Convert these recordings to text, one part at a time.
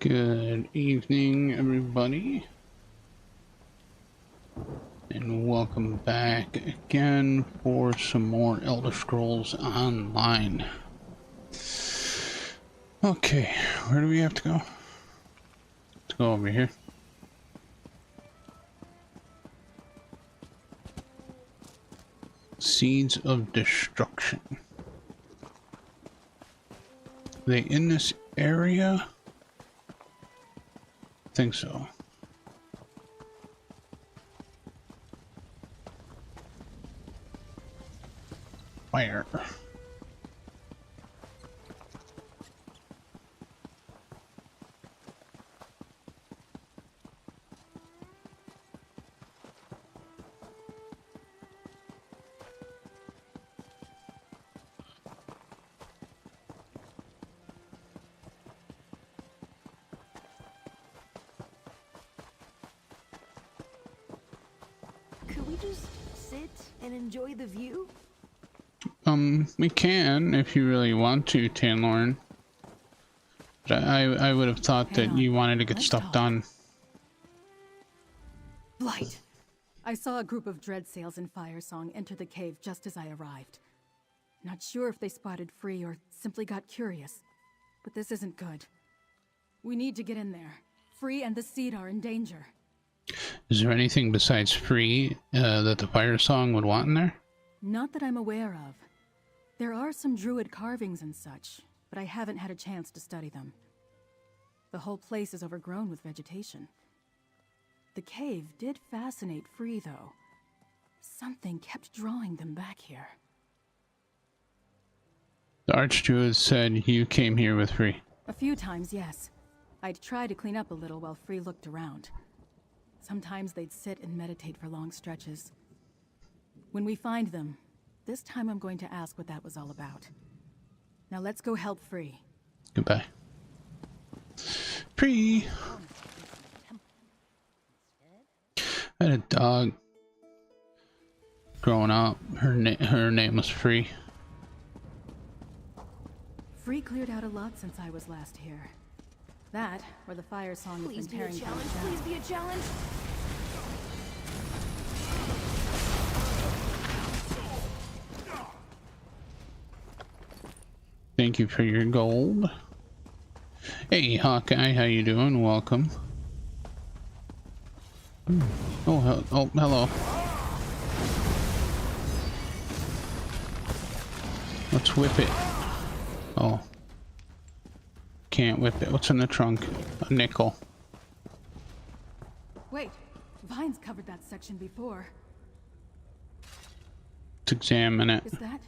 Good evening, everybody, and welcome back again for some more Elder Scrolls Online. Okay, where do we have to go? Let's go over here. Seeds of Destruction. Are they in this area? I think so. Fire. Could we just sit and enjoy the view? We can if you really want to, Tanlorn. But I would have thought that you wanted to get stuff done. Blight! I saw a group of Dreadsails and Firesong enter the cave just as I arrived. Not sure if they spotted Free or simply got curious, but this isn't good. We need to get in there. Free and the Seed are in danger. Is there anything besides Free that the Firesong would want in there? Not that I'm aware of. There are some druid carvings and such, but I haven't had a chance to study them. The whole place is overgrown with vegetation. The cave did fascinate Free, though. Something kept drawing them back here. The Archdruid said you came here with Free. A few times, yes. I'd try to clean up a little while Free looked around. Sometimes they'd sit and meditate for long stretches. When we find them, this time I'm going to ask what that was all about. Now let's go help Free. Goodbye. Free! I had a dog growing up. Her name was Free. Free cleared out a lot since I was last here. That, or the Firesong has Please been be a tearing challenge. things down. Please be a challenge. Thank you for your gold. Hey Hawkeye, how you doing? Welcome. Oh, hello. Let's whip it. Oh. Can't whip it. What's in the trunk? A nickel. Wait, vines covered that section before. Let's examine it. Is that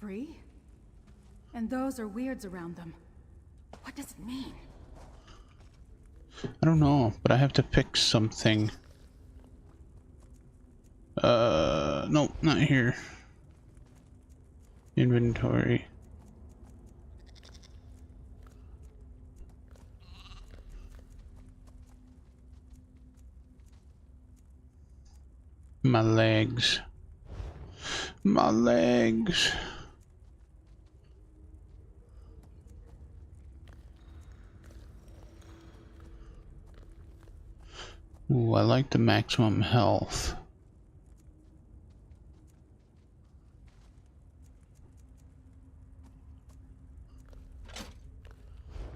Free? And those are weirds around them. What does it mean? I don't know, but I have to fix something. No, not here. Inventory. My legs. My legs. Ooh, I like the maximum health.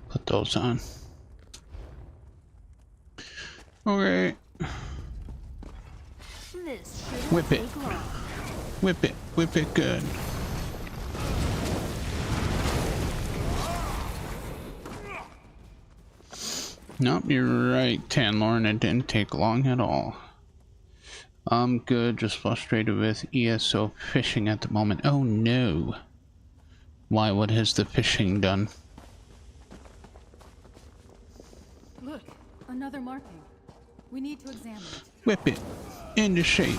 Put those on. Okay. This Whip it. Whip it. Whip it good. Nope, you're right, Tanlorn. It didn't take long at all. I'm good, just frustrated with ESO fishing at the moment. Oh no. Why, what has the fishing done? Look, another marking. We need to examine it. Whip it into shape.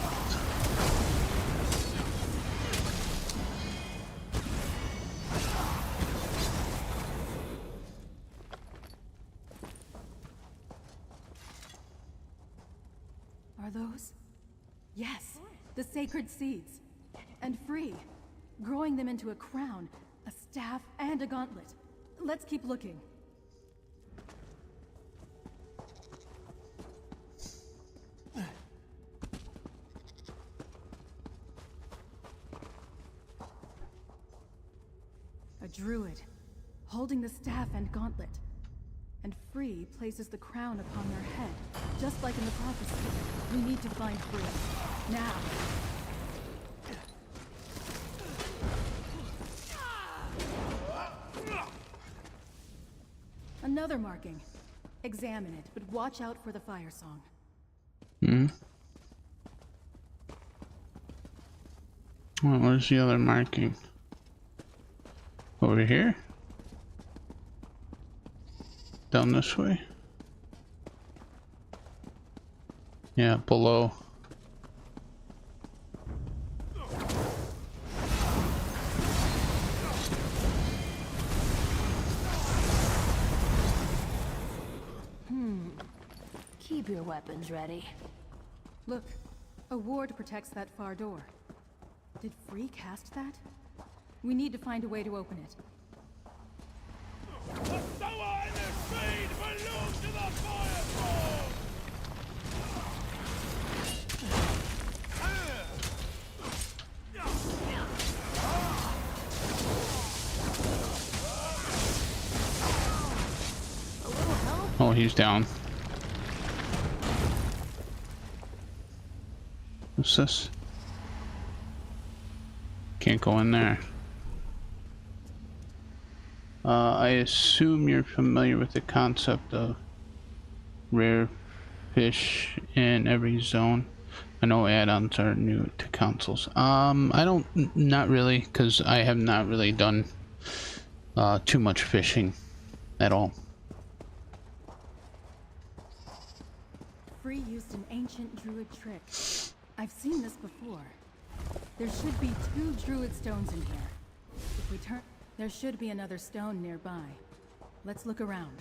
Are those? Yes, the sacred seeds. And Free. Growing them into a crown, a staff, and a gauntlet. Let's keep looking. druid, holding the staff and gauntlet. And Free places the crown upon their head, just like in the prophecy. We need to find Free. Now! Another marking. Examine it, but watch out for the fire song. Hmm. Well, where's the other marking? Over here? Down this way? Yeah, below. Keep your weapons ready. Look, a ward protects that far door. Did Free cast that? We need to find a way to open it. The sower and the speed belong to the fireball! A little help? Oh, he's down. What's this? Can't go in there. I assume you're familiar with the concept of rare fish in every zone. I know add-ons are new to consoles. Not really, because I have not really done too much fishing at all. Free used an ancient druid trick. I've seen this before. There should be 2 druid stones in here. If we turn... There should be another stone nearby. Let's look around.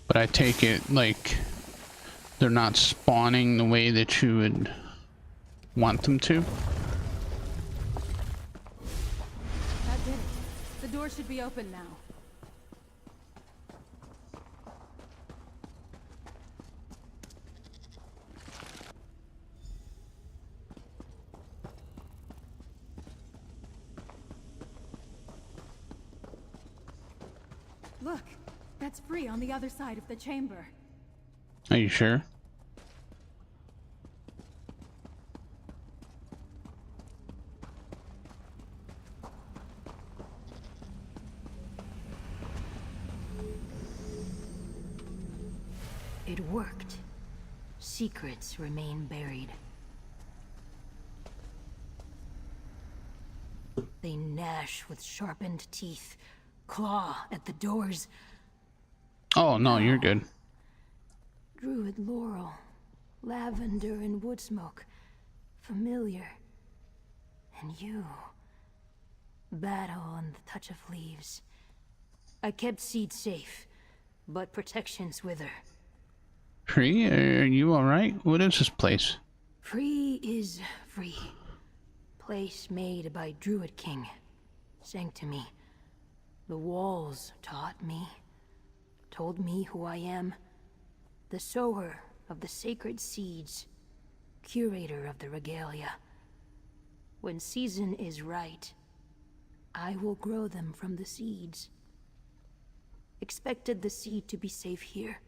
But I take it, like, they're not spawning the way that you would want them to. That did it. The door should be open now. Look, that's Free on the other side of the chamber. Are you sure? It worked. Secrets remain buried. They gnash with sharpened teeth, claw at the doors. Oh, no, you're good. Druid laurel, lavender and wood smoke. Familiar. And you. Battle and the touch of leaves. I kept seed safe, but protections wither. Free? Are you alright? What is this place? Free is free. Place made by Druid King. Sang to me. The walls taught me. Told me who I am. The sower of the sacred seeds. Curator of the regalia. When season is right, I will grow them from the seeds. Expected the seed to be safe here.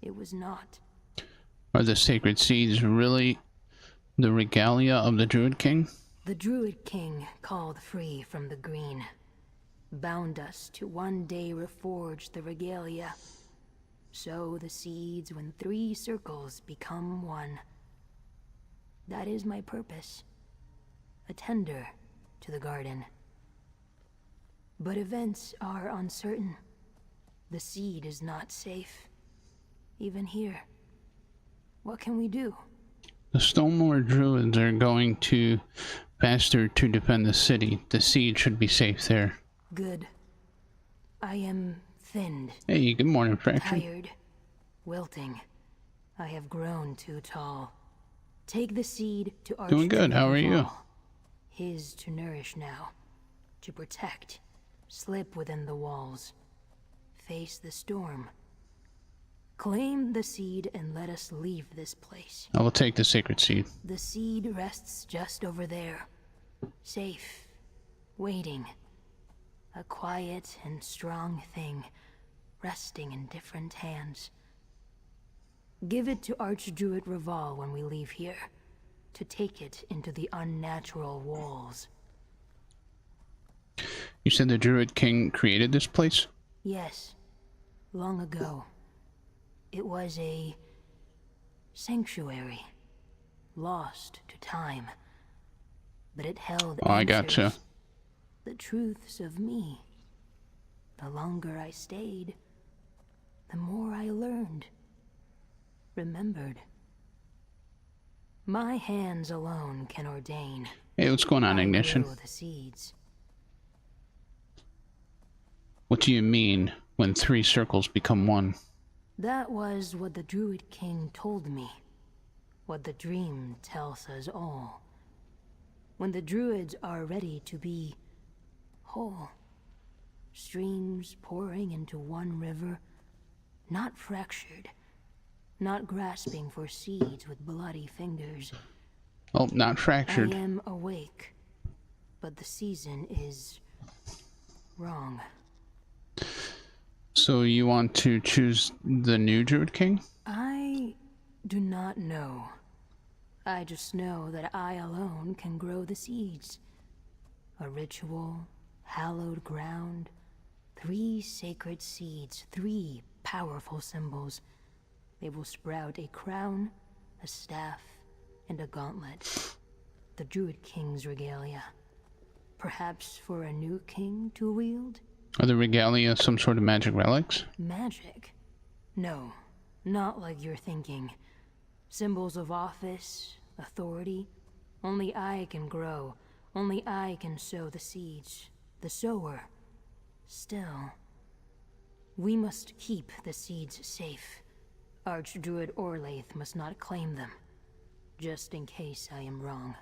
It was not. Are the sacred seeds really the regalia of the Druid King? The Druid King called free from the green. Bound us to one day reforge the regalia. Sow the seeds when 3 circles become one. That is my purpose. A tender to the garden. But events are uncertain. The seed is not safe. Even here. What can we do? The Stonemore Druids are going to faster to defend the city. The seed should be safe there. Good. I am thinned. Hey, good morning, Fraction. Tired. Wilting. I have grown too tall. Take the seed to Archduke Doing good. How are you? Laval. His to nourish now. To protect. Slip within the walls. Face the storm. Claim the seed and let us leave this place. I will take the sacred seed. The seed rests just over there. Safe. Waiting. A quiet and strong thing, resting in different hands. Give it to Archdruid Raval when we leave here, to take it into the unnatural walls. You said the Druid King created this place? Yes, long ago. It was a sanctuary, lost to time. But it held Oh, I gotcha. answers, the truths of me. The longer I stayed, the more I learned, remembered. My hands alone can ordain. Hey, what's going on, I Ignition? grow the seeds. What do you mean when 3 circles become 1? That was what the Druid King told me. What the dream tells us all. When the Druids are ready to be whole. Streams pouring into one river, not fractured. Not grasping for seeds with bloody fingers. Oh, not fractured. I am awake, but the season is wrong. So you want to choose the new Druid King? I do not know. I just know that I alone can grow the seeds. A ritual, hallowed ground, 3 sacred seeds, 3 powerful symbols. They will sprout a crown, a staff, and a gauntlet. The Druid King's regalia. Perhaps for a new king to wield? Are the regalia some sort of magic relics? Magic? No, not like you're thinking. Symbols of office, authority. Only I can grow. Only I can sow the seeds. The sower. Still, we must keep the seeds safe. Archdruid Orlaith must not claim them. Just in case I am wrong.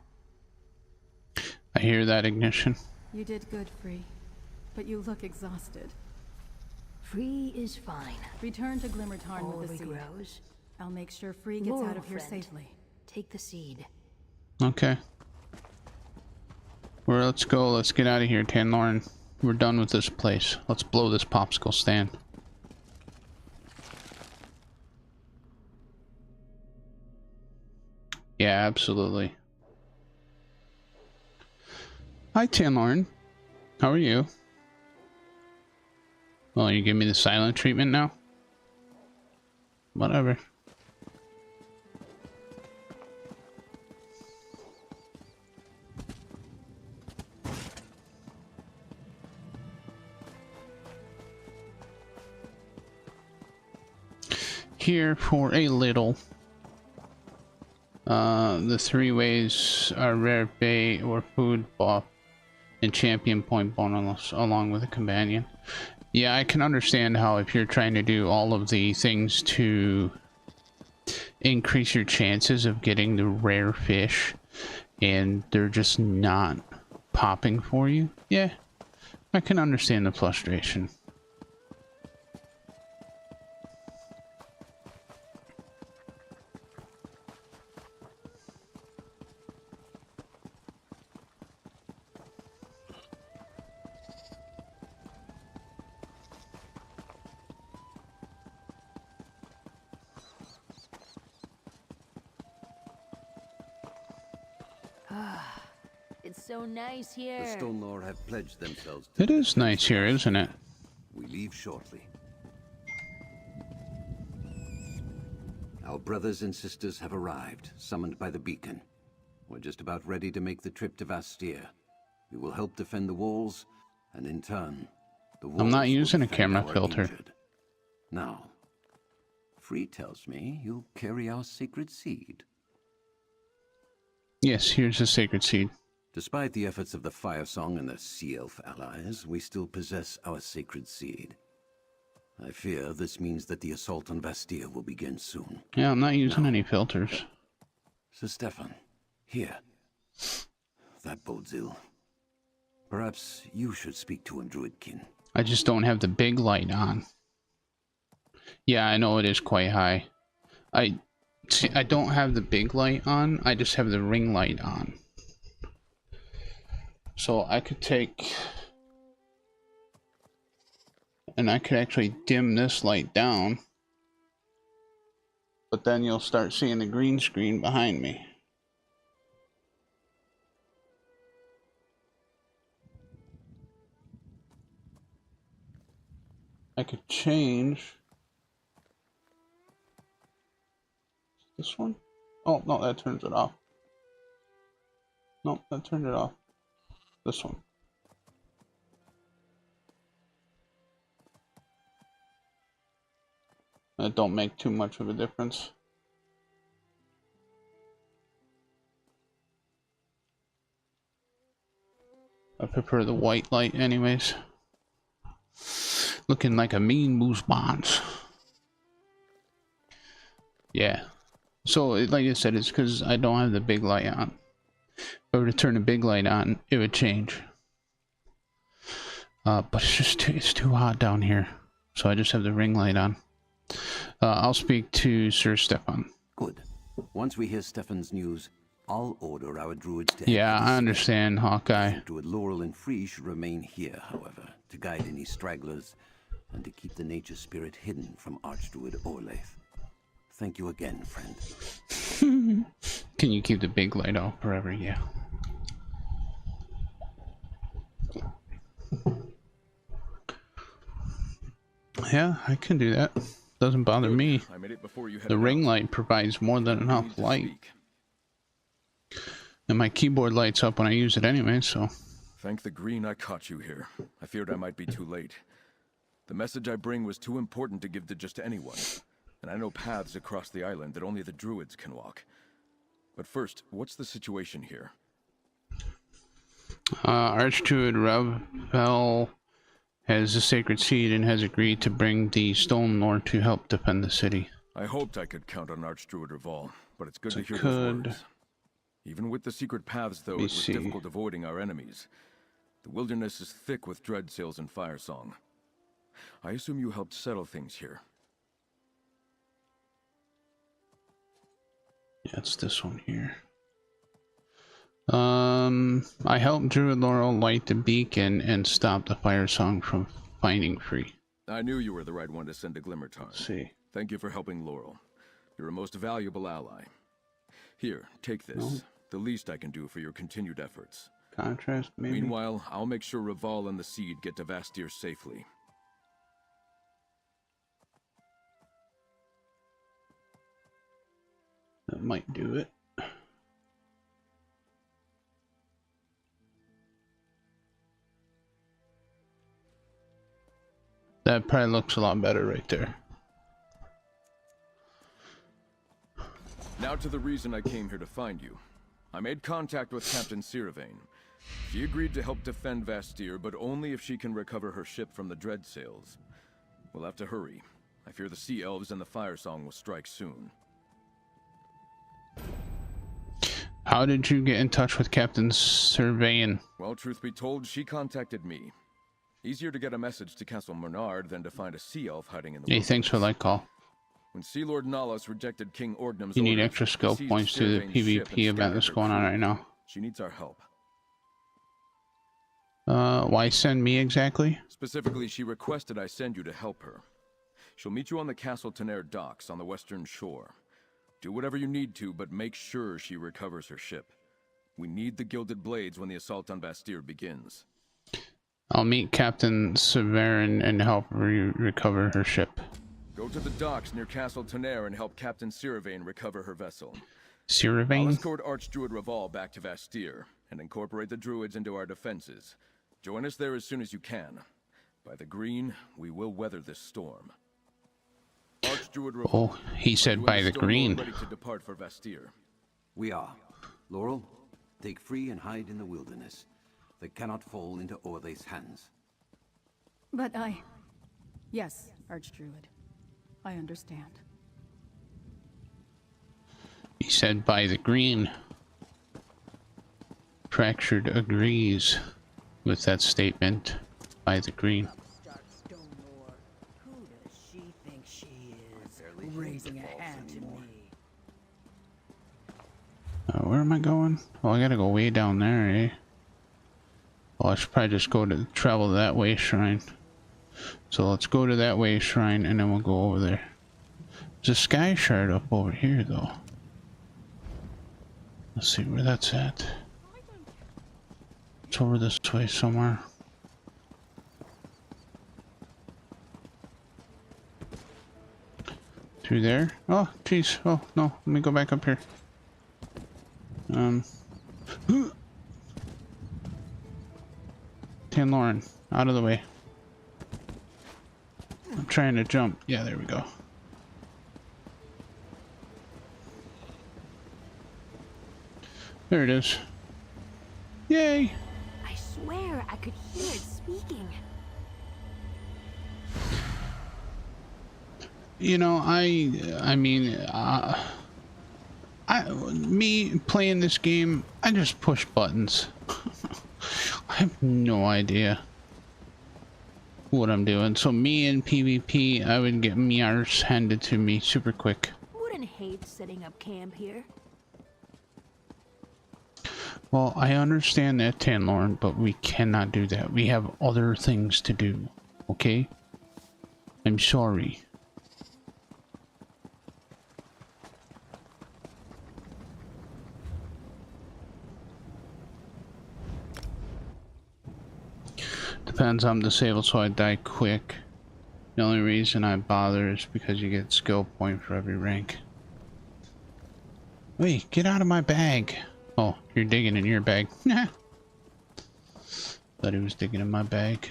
I hear that, Ignition. You did good, Free. But you look exhausted. Free is fine. Return to Glimmertarn with the Only seed. grows. I'll make sure Free gets Laurel out of here friend. safely. Take the seed. Okay. Well, let's go. Let's get out of here, Tanlorn. We're done with this place. Let's blow this popsicle stand. Yeah, absolutely. Hi, Tanlorn. How are you? Well, you give me the silent treatment now? Whatever. Here for a little. The 3 ways are rare bait or food buff and champion point bonus along with a companion. Yeah, I can understand how if you're trying to do all of the things to increase your chances of getting the rare fish and they're just not popping for you. Yeah, I can understand the frustration. It's so nice here. The Stone Lord have pledged themselves to It is nice here, isn't it? We leave shortly. Our brothers and sisters have arrived, summoned by the beacon. We're just about ready to make the trip to Vastir. We will help defend the walls, and in turn, the walls I'm not will using a defend camera our filter. injured. Now, Free tells me you'll carry our sacred seed. Yes, here's the sacred seed. Despite the efforts of the Fire Song and the Sea Elf allies, we still possess our sacred seed. I fear this means that the assault on Vastir will begin soon. Yeah, I'm not using any filters. Sir Stefan, here. That bodes ill. Perhaps you should speak to him, Druidkin. I just don't have the big light on. Yeah, I know it is quite high. I see, I don't have the big light on, I just have the ring light on. So I could take... And I could actually dim this light down. But then you'll start seeing the green screen behind me. I could change this one. Oh, no, that turns it off. Nope, that turned it off. This one. That don't make too much of a difference. I prefer the white light anyways. Looking like a mean Moose Bonds. Yeah. So, like I said, it's because I don't have the big light on. If I were to turn the big light on, it would change. But it's just it's too hot down here. So I just have the ring light on. I'll speak to Sir Stefan. Good. Once we hear Stefan's news, I'll order our druids to... Yeah, I understand, Hawkeye. Druid Laurel and Free should remain here, however, to guide any stragglers, and to keep the nature spirit hidden from Archdruid Orlaith. Thank you again, friend. Can you keep the big light off forever? Yeah. Yeah, I can do that. Doesn't bother me. I made it before you The ring light provides more than enough light. And my keyboard lights up when I use it anyway, so... Thank the green I caught you here. I feared I might be too late. The message I bring was too important to give to just anyone. And I know paths across the island that only the druids can walk. But first, what's the situation here? Archdruid Revel has the sacred seed and has agreed to bring the Stone Lord to help defend the city. I hoped I could count on Archdruid Reval, but it's good to hear those words. Even with the secret paths, though, it was difficult avoiding our enemies. The wilderness is thick with Dreadsails and Firesong. I assume you helped settle things here. Yeah, it's this one here. I helped Druid Laurel light the beacon and stop the Firesong from finding Free. I knew you were the right one to send to Glimmertarn. Let's see. Thank you for helping Laurel. You're a most valuable ally. Here, take this. No. The least I can do for your continued efforts. Contrast, maybe? Meanwhile, I'll make sure Reval and the Seed get to Vastir safely. That might do it. That probably looks a lot better right there. Now to the reason I came here to find you. I made contact with Captain Siravain. She agreed to help defend Vastir, but only if she can recover her ship from the Dreadsails. We'll have to hurry. I fear the Sea Elves and the Firesong will strike soon. How did you get in touch with Captain Siravain? Well, truth be told, she contacted me. Easier to get a message to Castle Mernard than to find a Sea Elf hiding in the wilderness. Hey, thanks for that call. When Sea Lord Nalos rejected King Orgnum's You need orders, extra skill seized points to the Sirvain's ship PvP and event that's scattered going her on crew. right now. She needs our help. Why send me exactly? Specifically, she requested I send you to help her. She'll meet you on the Castle Tenair docks on the western shore. Do whatever you need to, but make sure she recovers her ship. We need the Gilded Blades when the assault on Vastir begins. I'll meet Captain Siravain and help recover her ship. Go to the docks near Castle Tenair and help Captain Siravain recover her vessel. I'll Siravain? escort Archdruid Reval back to Vastir and incorporate the druids into our defenses. Join us there as soon as you can. By the green, we will weather this storm. Archdruid Reval, Oh, he said by the green. ready to depart for Vastir. We are. Laurel, take Free and hide in the wilderness. They cannot fall into Orlaith's hands. But Yes, Archdruid. I understand. He said by the green. Fractured agrees with that statement. By the green. Stone Lord. Who does she think she am I going? Oh, I gotta go way down there, eh? Oh, I should probably just go to travel to that way shrine. So let's go to that way shrine and then we'll go over there. There's a sky shard up over here though. Let's see where that's at. It's over this way somewhere. Through there? Oh, jeez. Oh, no. Let me go back up here. Tanloran, out of the way. I'm trying to jump. Yeah, there we go. There it is. Yay! I swear I could hear it speaking. You know, me playing this game, I just push buttons. I have no idea what I'm doing. So me in PvP, I would get me arse handed to me super quick. Wouldn't hate setting up camp here. Well, I understand that, Tanloran, but we cannot do that. We have other things to do, okay? I'm sorry. Depends, I'm disabled so I die quick. The only reason I bother is because you get skill point for every rank. Wait, get out of my bag. Oh, you're digging in your bag. Nah. Thought he was digging in my bag.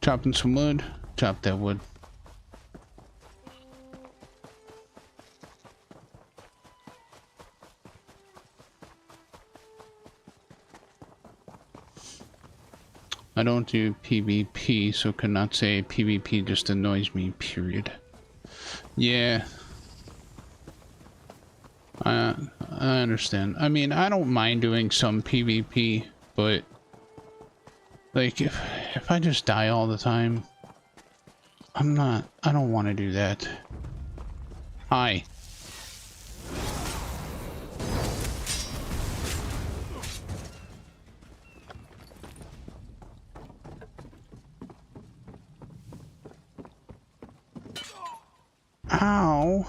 Chopping some wood. Chop that wood. I don't do PvP, so could not say PvP just annoys me, period. Yeah. I understand. I mean, I don't mind doing some PvP, but like if I just die all the time, I don't want to do that. Hi. Ow.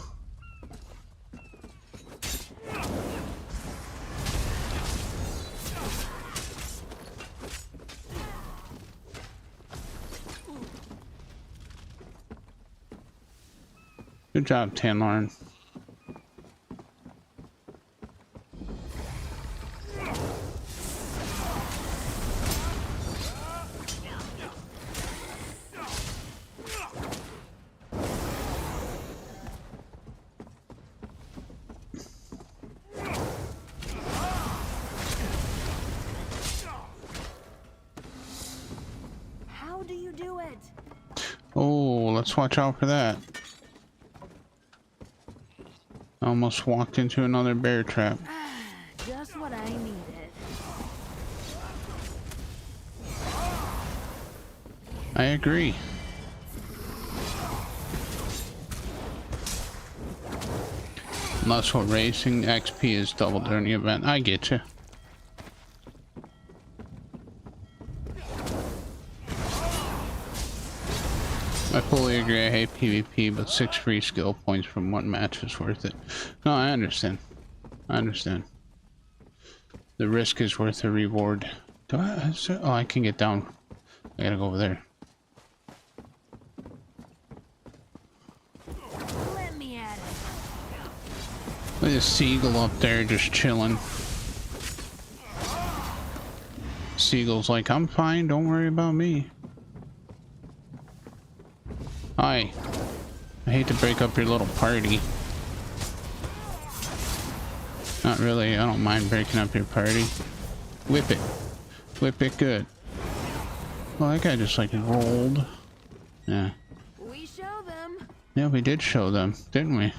Good job, Tanloran. How do you do it? Oh, let's watch out for that. I almost walked into another bear trap. Just what I needed. I agree. Unless what racing XP is doubled during the event. I get you. I fully agree. I hate PvP, but 6 free skill points from one match is worth it. No, I understand. I understand. The risk is worth the reward. Do I? Oh, I can get down. I gotta go over there. Let me at it. Look at the seagull up there just chilling. Seagull's like, I'm fine, don't worry about me. Hi. I hate to break up your little party. Not really, I don't mind breaking up your party. Whip it. Whip it good. Well, that guy just like rolled. Yeah. We show them. Yeah, we did show them, didn't we?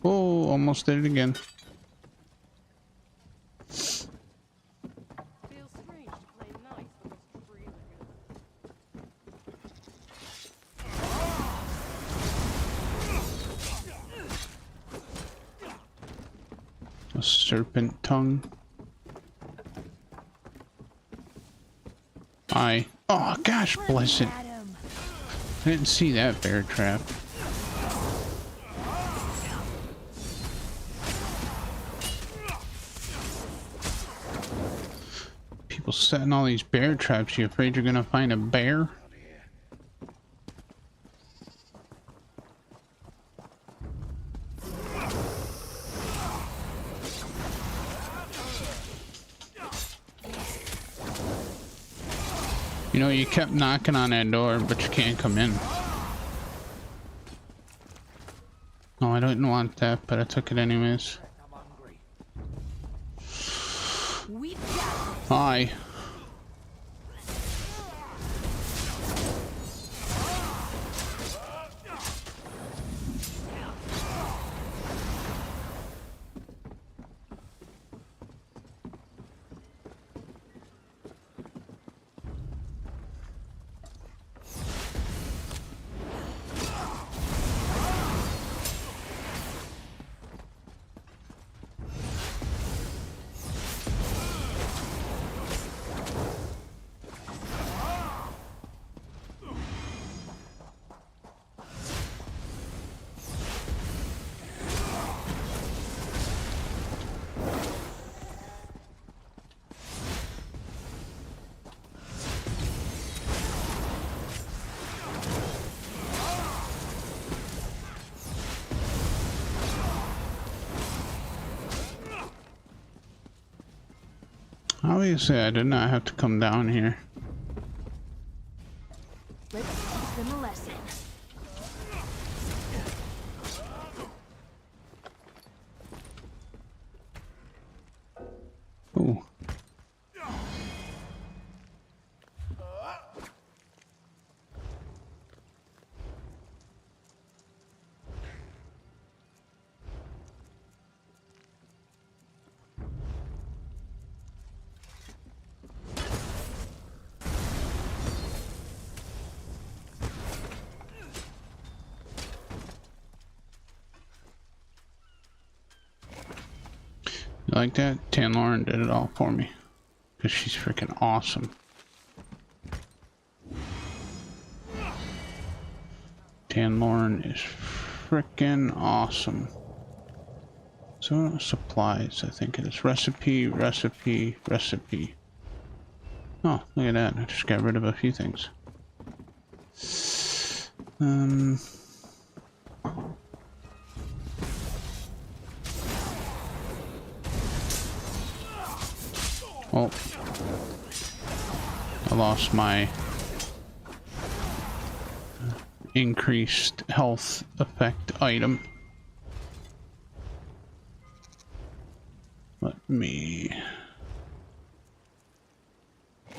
Oh, almost did it again. Feels strange to play nice when it's freezing. serpent tongue. Oh gosh, bless it. I didn't see that bear trap. People setting all these bear traps. You afraid you're gonna find a bear? You know, you kept knocking on that door, but you can't come in. No, I didn't want that, but I took it anyways. Hi. Obviously, I did not have to come down here. Let's teach them a lesson. Ooh. You like that? Tanlorn did it all for me. Because she's freaking awesome. Tanlorn is freaking awesome. So, supplies, I think it is. Recipe. Oh, look at that. I just got rid of a few things. Oh, I lost my increased health effect item. Let me...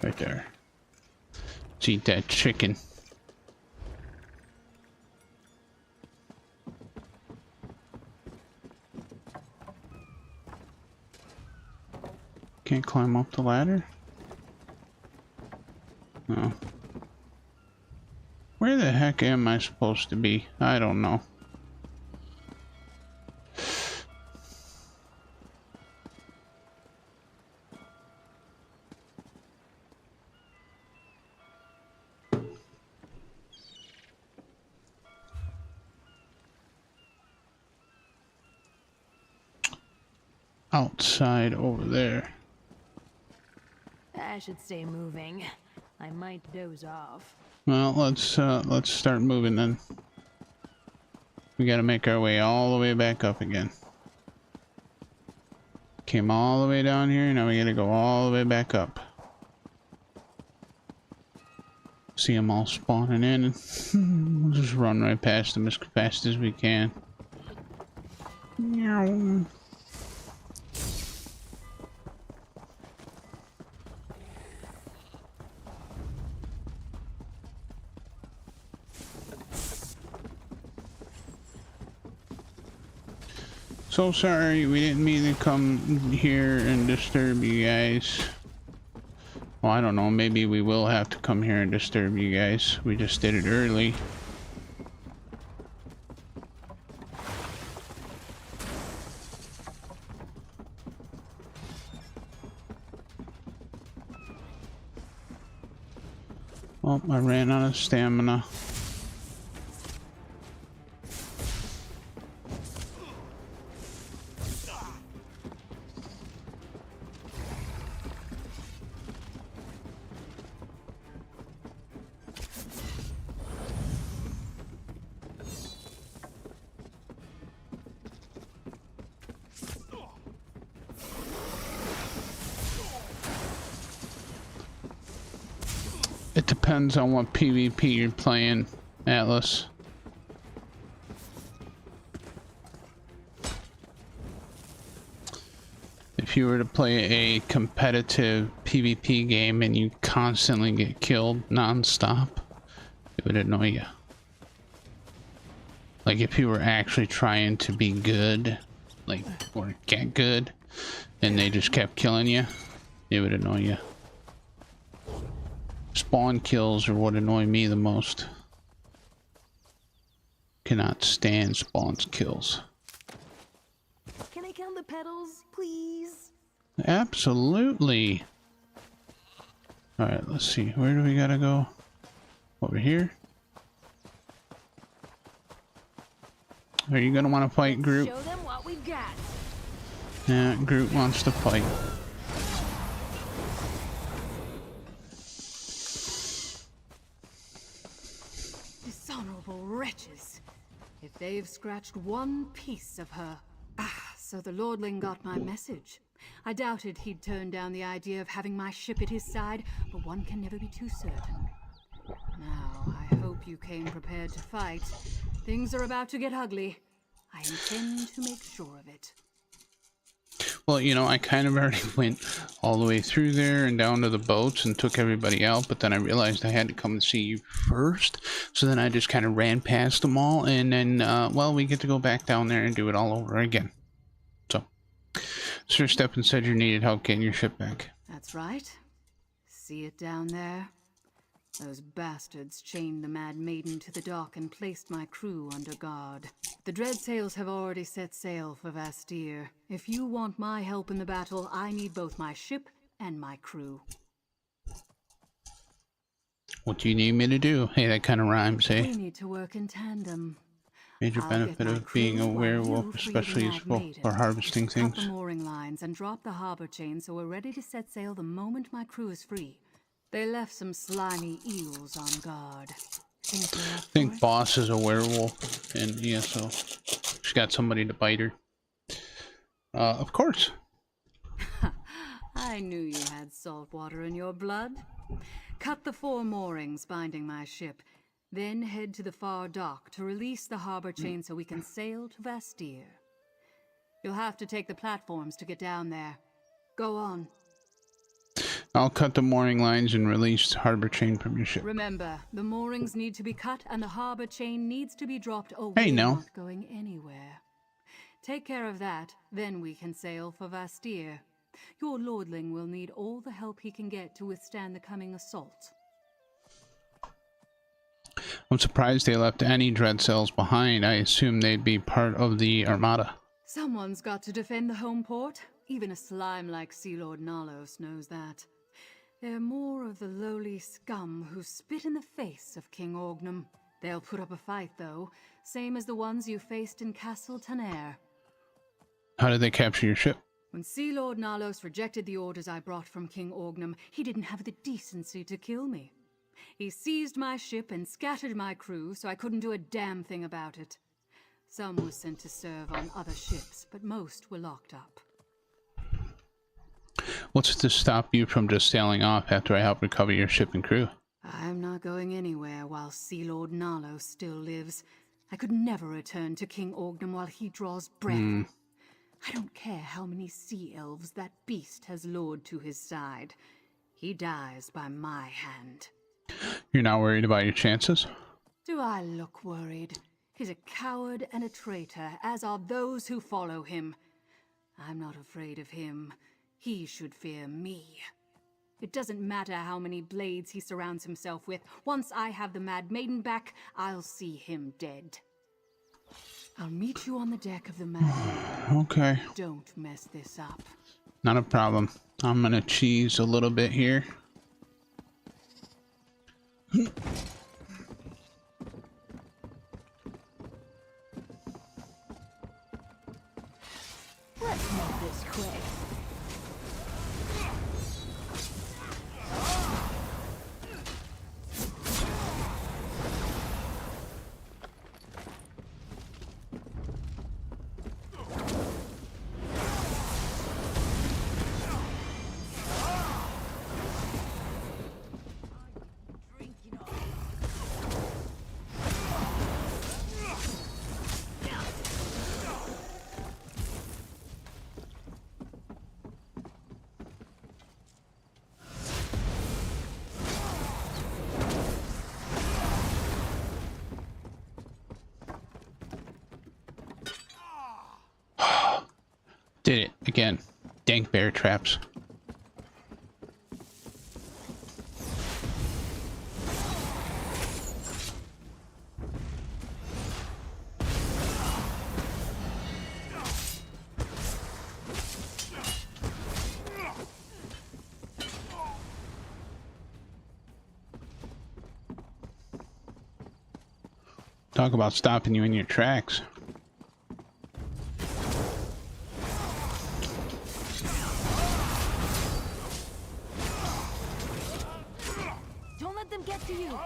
Right there. Let's eat that chicken. Can't climb up the ladder? No. Where the heck am I supposed to be? I don't know. Outside over there. I should stay moving. I might doze off. Well, let's start moving then. We gotta make our way all the way back up again. Came all the way down here, now we gotta go all the way back up. See them all spawning in, and we'll just run right past them as fast as we can. Meow. So sorry, we didn't mean to come here and disturb you guys. Well, I don't know, maybe we will have to come here and disturb you guys. We just did it early. Oh, I ran out of stamina. It depends on what PvP you're playing, Atlas. If you were to play a competitive PvP game and you constantly get killed non-stop, it would annoy you. Like if you were actually trying to be good, like, or get good, and they just kept killing you, it would annoy you. Spawn kills are what annoy me the most. Cannot stand spawn kills. Can I count the petals, please? Absolutely. Alright, let's see. Where do we gotta go? Over here? Are you gonna want to fight Groot? Show them what we've got. Yeah, Groot wants to fight. Dishonorable wretches. If they've scratched one piece of her. Ah, so the Lordling got my message. I doubted he'd turn down the idea of having my ship at his side, but one can never be too certain. Now, I hope you came prepared to fight. Things are about to get ugly. I intend to make sure of it. Well, you know, I kind of already went all the way through there and down to the boats and took everybody out, but then I realized I had to come and see you first. So then I just kind of ran past them all, and then, well, we get to go back down there and do it all over again. So, Sir Steppen said you needed help getting your ship back. That's right. See it down there? Those bastards chained the Mad Maiden to the dock and placed my crew under guard. The Dreadsails have already set sail for Vastir. If you want my help in the battle, I need both my ship and my crew. What do you need me to do? Hey, that kind of rhymes, We hey? need to work in tandem. Major I'll benefit get my of being a crew while werewolf, you free the especially Mad useful Maiden. for harvesting Cut things. the mooring lines and drop the harbor chain so we're ready to set sail the moment my crew is free. They left some slimy eels on guard. Think we're up I for think it? Boss is a werewolf, and yeah, so she's got somebody to bite her. Of course. I knew you had salt water in your blood. Cut the 4 moorings binding my ship, then head to the far dock to release the harbor chain so we can sail to Vastir. You'll have to take the platforms to get down there. Go on. I'll cut the mooring lines and release the harbor chain from your ship. Remember, the moorings need to be cut and the harbor chain needs to be dropped or Hey, we're Nell. not going anywhere. Take care of that, then we can sail for Vastir. Your lordling will need all the help he can get to withstand the coming assault. I'm surprised they left any dread cells behind. I assume they'd be part of the armada. Someone's got to defend the home port. Even a slime like Sea Lord Nalos knows that. They're more of the lowly scum who spit in the face of King Orgnum. They'll put up a fight, though, same as the ones you faced in Castle Taner. How did they capture your ship? When Sea Lord Nalos rejected the orders I brought from King Orgnum, he didn't have the decency to kill me. He seized my ship and scattered my crew, so I couldn't do a damn thing about it. Some were sent to serve on other ships, but most were locked up. What's to stop you from just sailing off after I help recover your ship and crew? I'm not going anywhere while Sea Lord Nalos still lives. I could never return to King Orgnum while he draws breath. I don't care how many sea elves that beast has lured to his side. He dies by my hand. You're not worried about your chances? Do I look worried? He's a coward and a traitor, as are those who follow him. I'm not afraid of him. He should fear me. It doesn't matter how many blades he surrounds himself with. Once I have the Mad Maiden back, I'll see him dead. I'll meet you on the deck of the Mad Maiden. Okay, Don't mess this up. not a problem. I'm gonna cheese a little bit here. Let's make this quick. Did it again. Dank bear traps. Talk about stopping you in your tracks. Don't let them get to you.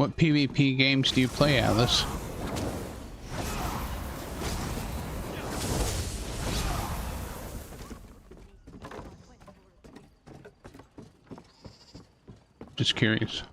What PvP games do you play, Alice? Just curious.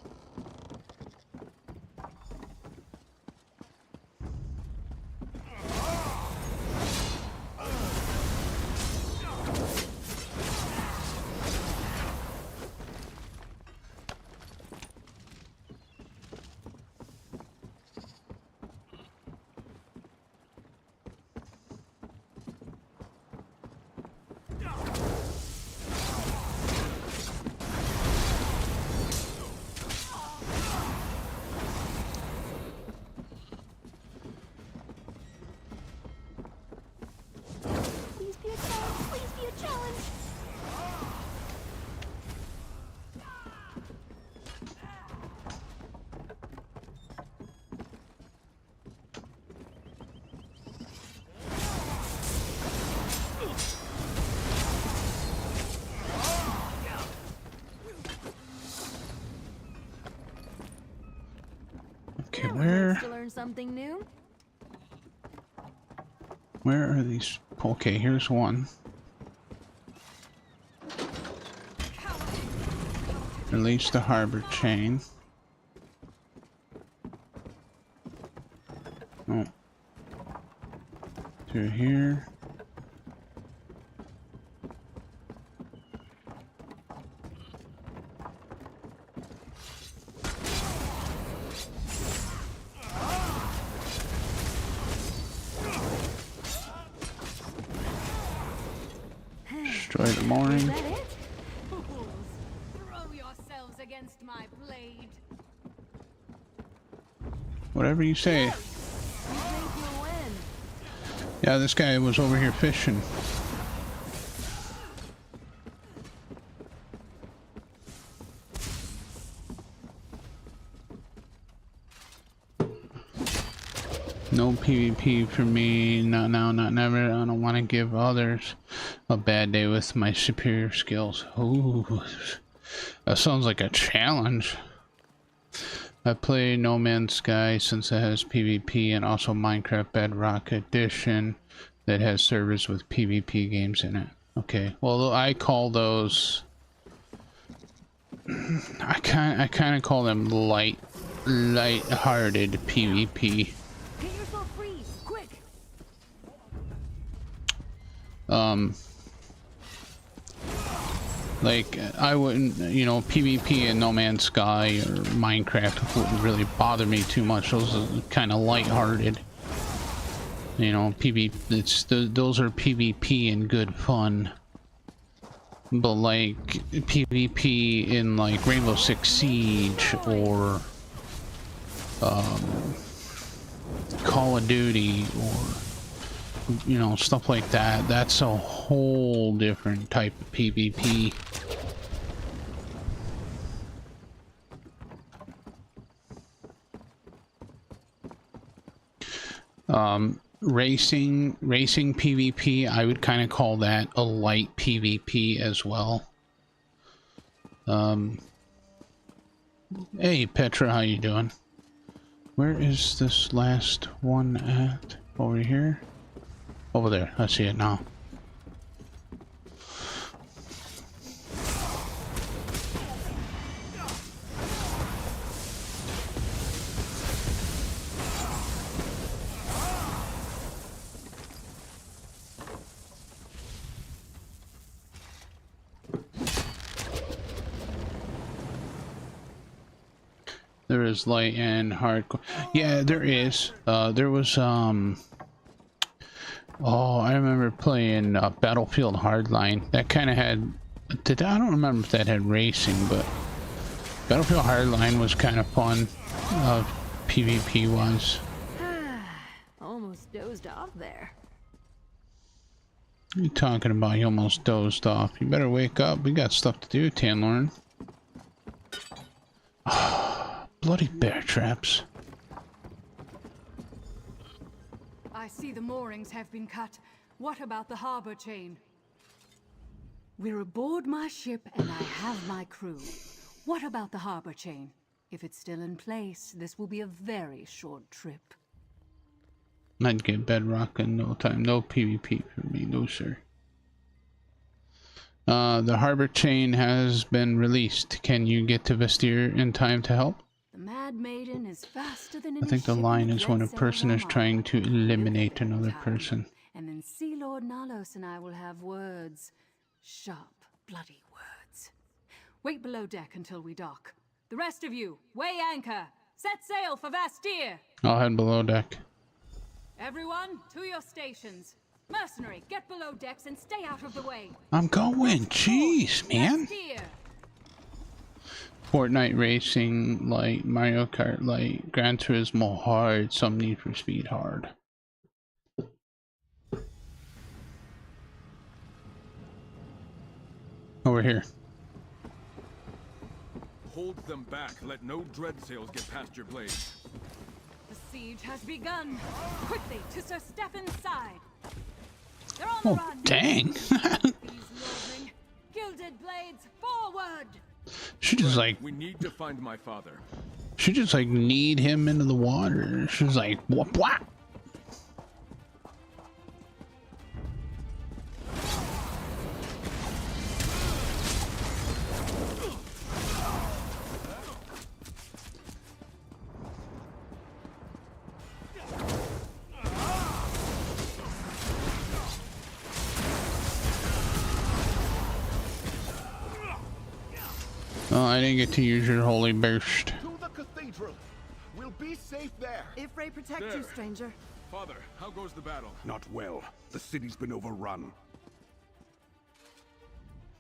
Please be a challenge. Please be a challenge. Okay, where To learn something new. are these? Okay, here's one. Release the harbor chain. Oh. Through here. Destroy the mooring. Is that it? Fools! Throw yourselves against my blade. Whatever you say. You think you'll win? Yeah, this guy was over here fishing. No PvP for me. Not now, not never. I don't want to give others a bad day with my superior skills. Ooh. That sounds like a challenge. I play No Man's Sky since it has PvP, and also Minecraft Bedrock Edition that has servers with PvP games in it. Okay, well I call those. I kind of call them light-hearted PvP. Get yourself free, quick! Like, I wouldn't, you know, PvP in No Man's Sky or Minecraft wouldn't really bother me too much. Those are kind of lighthearted. You know, those are PvP and good fun. But like, PvP in like Rainbow Six Siege or Call of Duty or, you know, stuff like that, that's a whole different type of PvP. Racing PvP, I would kind of call that a light PvP as well. Hey Petra, how you doing? Where is this last one at? Over here? Over there, I see it now. There is light and hardcore. Yeah, there is. There was oh, I remember playing Battlefield Hardline. That kind of had. I don't remember if that had racing, but Battlefield Hardline was kind of fun. PvP wise. Almost dozed off there. What are you talking about? You almost dozed off. You better wake up. We got stuff to do, Tanlorn. Bloody bear traps. I see the moorings have been cut. What about the harbor chain? We're aboard my ship and I have my crew. What about the harbor chain? If it's still in place, this will be a very short trip. I'd get bedrock in no time. No PvP for me, no sir. The harbor chain has been released. Can you get to Vestir in time to help? The Mad Maiden is faster than I think the line is when a person is trying to eliminate another person. And then Sea Lord Nalos and I will have words. Sharp, bloody words. Wait below deck until we dock. The rest of you, weigh anchor. Set sail for Vastir. I'll head below deck. Everyone, to your stations. Mercenary, get below decks and stay out of the way. I'm going. Jeez, man. Vastir. Fortnite racing, like Mario Kart, like Gran Turismo hard, some Need for Speed hard. Over here. Hold them back. Let no dread sails get past your blades. The siege has begun. Quickly to Sir Stefan's side. They're on Oh, the run. dang. These lordling, gilded blades forward. She just like, We need to find my father. she just like kneed him into the water. She's like, what? Oh, I didn't get to use your holy burst. To the cathedral. We'll be safe there. If Ray protects you, There. stranger. Father, how goes the battle? Not well. The city's been overrun.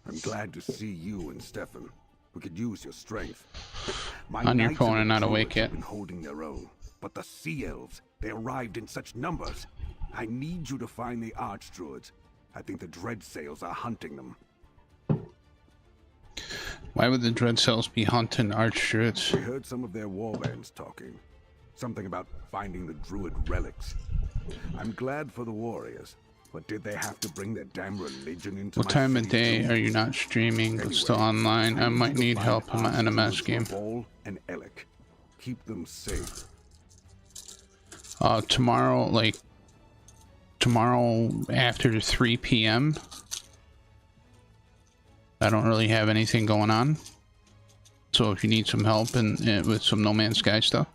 I'm glad to see you and Stefan. We could use your strength. My On your knights phone the and not druids awake yet. have been holding their own. But the sea elves, they arrived in such numbers. I need you to find the archdruids. I think the dread sails are hunting them. Why would the dread cells be hunting archdruids? We heard some of their warbands talking. Something about finding the druid relics. I'm glad for the warriors, But did they have to bring their damn religion into What my time of city day too? are you not streaming but still Anyway, online? I might you to need find help in my NMS Archduke game. Revolt and Alec. Keep them safe. Tomorrow, like, tomorrow after 3 p.m. I don't really have anything going on. So if you need some help with some No Man's Sky stuff,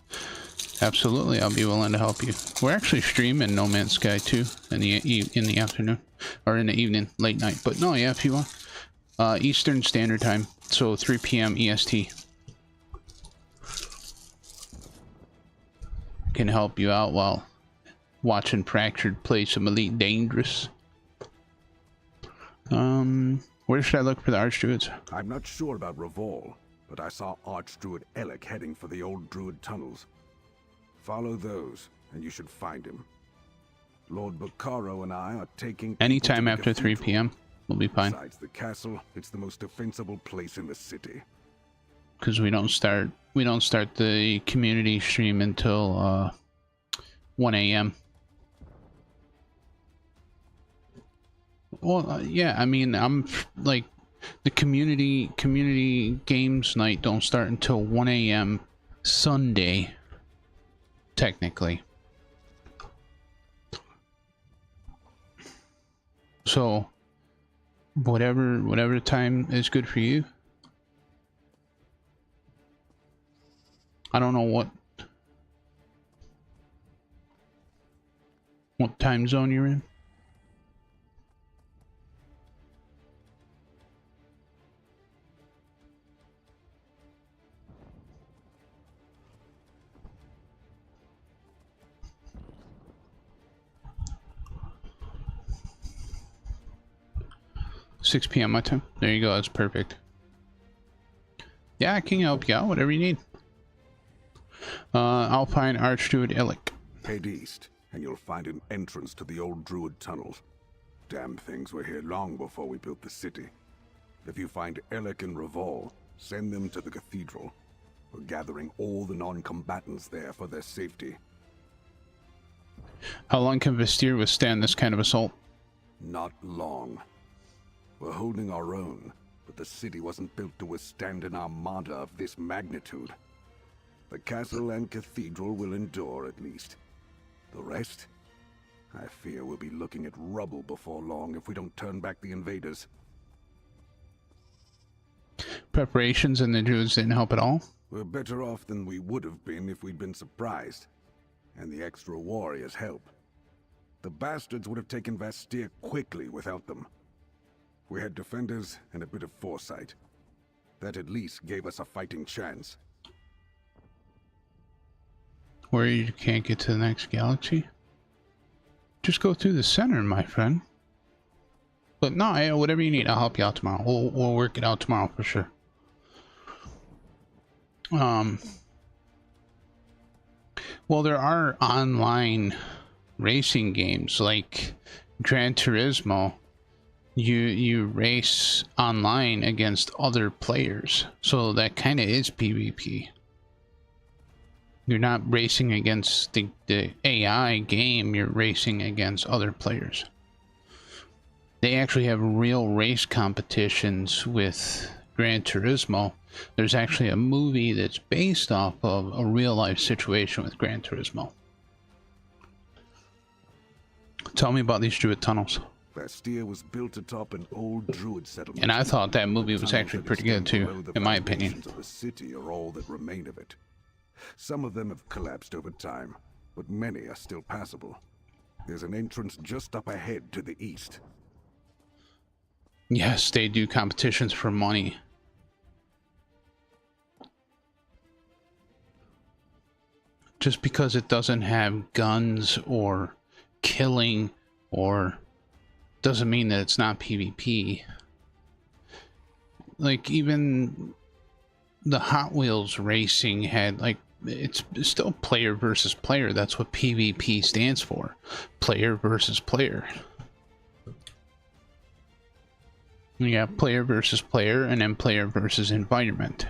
absolutely, I'll be willing to help you. We're actually streaming No Man's Sky too in the afternoon or in the evening, late night. But no, yeah, if you want, Eastern Standard Time, so 3 p.m. EST. Can help you out while watching Fractured play some Elite Dangerous. Where should I look for the Archdruids? I'm not sure about Revol, but I saw Archdruid Alec heading for the old Druid tunnels. Follow those, and you should find him. Lord Bacaro and I are taking... Anytime after 3 p.m. We'll be fine. Besides the castle, it's the most defensible place in the city. Because we don't start the community stream until 1 a.m. Well, yeah, I mean, I'm like the community games night don't start until 1 a.m. Sunday, technically. So, whatever time is good for you. I don't know what time zone you're in. $6 p.m. my time. There you go. That's perfect. Yeah, I can help you out. Whatever you need. Alpine Archdruid Alec. Head east, and you'll find an entrance to the old Druid tunnels. Damn things were here long before we built the city. If you find Alec and Revol, send them to the cathedral. We're gathering all the non-combatants there for their safety. How long can Vestir withstand this kind of assault? Not long. We're holding our own, but the city wasn't built to withstand an armada of this magnitude. The castle and cathedral will endure at least. The rest? I fear we'll be looking at rubble before long if we don't turn back the invaders. Preparations and the Druids didn't help at all? We're better off than we would have been if we'd been surprised. And the extra warriors help. The bastards would have taken Vastir quickly without them. We had defenders and a bit of foresight. That at least gave us a fighting chance. Where you can't get to the next galaxy? Just go through the center, my friend. But no, whatever you need, I'll help you out tomorrow. We'll work it out tomorrow for sure. Well, there are online racing games like Gran Turismo. You race online against other players, so that kind of is PvP. You're not racing against the AI game, you're racing against other players. They actually have real race competitions with Gran Turismo. There's actually a movie that's based off of a real life situation with Gran Turismo. Tell me about these Druid tunnels. Vastir was built atop an old Druid settlement. And I thought that movie was Tunnels actually that pretty good extend too, below the in my opinion. foundations of the city are all that remain of it. Some of them have collapsed over time, but many are still passable. There's an entrance just up ahead to the east. Yes, they do competitions for money. Just because it doesn't have guns or killing or doesn't mean that it's not PvP. Like even the Hot Wheels racing had like, it's still player versus player. That's what PvP stands for. Player versus player. You got player versus player and then player versus environment.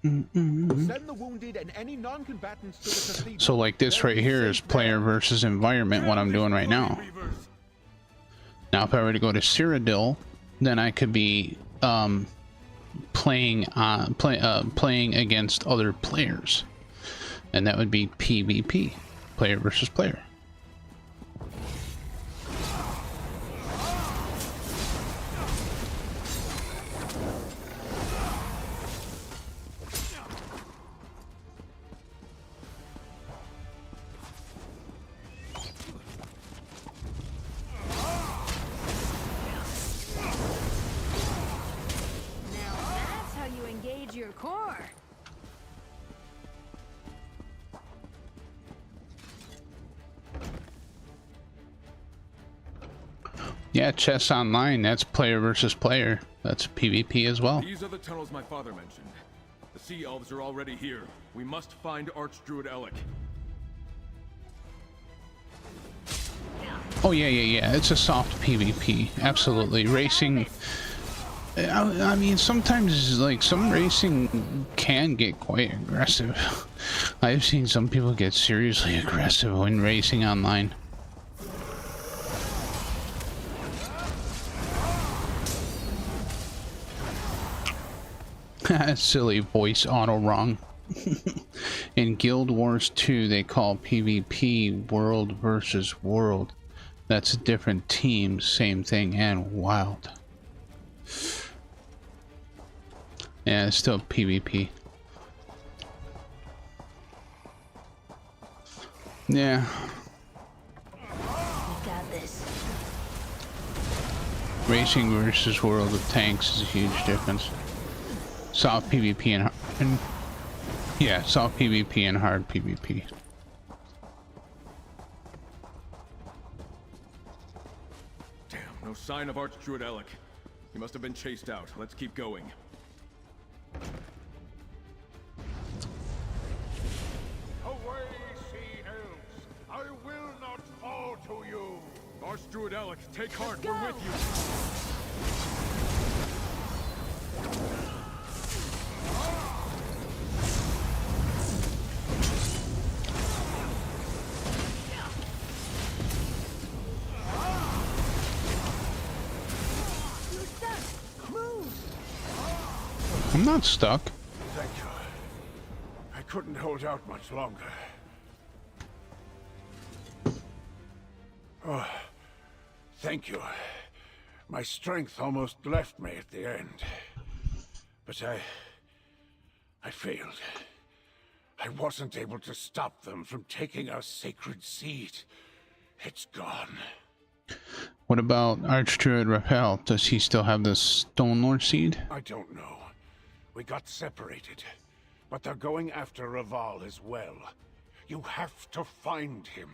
Send the wounded and any non-combatants to the cathedral. So like this right here is player versus environment, what I'm doing right now. Now if I were to go to Cyrodiil, then I could be playing against other players, and that would be PvP, player versus player. That's how you engage your core. Yeah, chess online, that's player versus player. That's PvP as well. These are the tunnels my father mentioned. The Sea Elves are already here. We must find Archdruid Alec. Oh yeah. It's a soft PvP. Absolutely. Racing. I mean, sometimes like some racing can get quite aggressive. I've seen some people get seriously aggressive when racing online. Silly voice auto wrong. In Guild Wars 2 they call PvP world versus world. That's different teams, same thing, and wild. Yeah, it's still PvP. Yeah. We got this. Racing versus world of tanks is a huge difference. Soft PvP and yeah, soft PvP and hard PvP. Damn, no sign of Archdruid Alec. He must have been chased out. Let's keep going. Away, sea elves! I will not fall to you! Archdruid Alec, take heart. We're with you. I'm not stuck. Thank you. I couldn't hold out much longer. Oh, thank you. My strength almost left me at the end. But I failed. I wasn't able to stop them from taking our sacred seed. It's gone. What about Archdruid Raphael? Does he still have the Stone Lord seed? I don't know. We got separated. But they're going after Raval as well. You have to find him.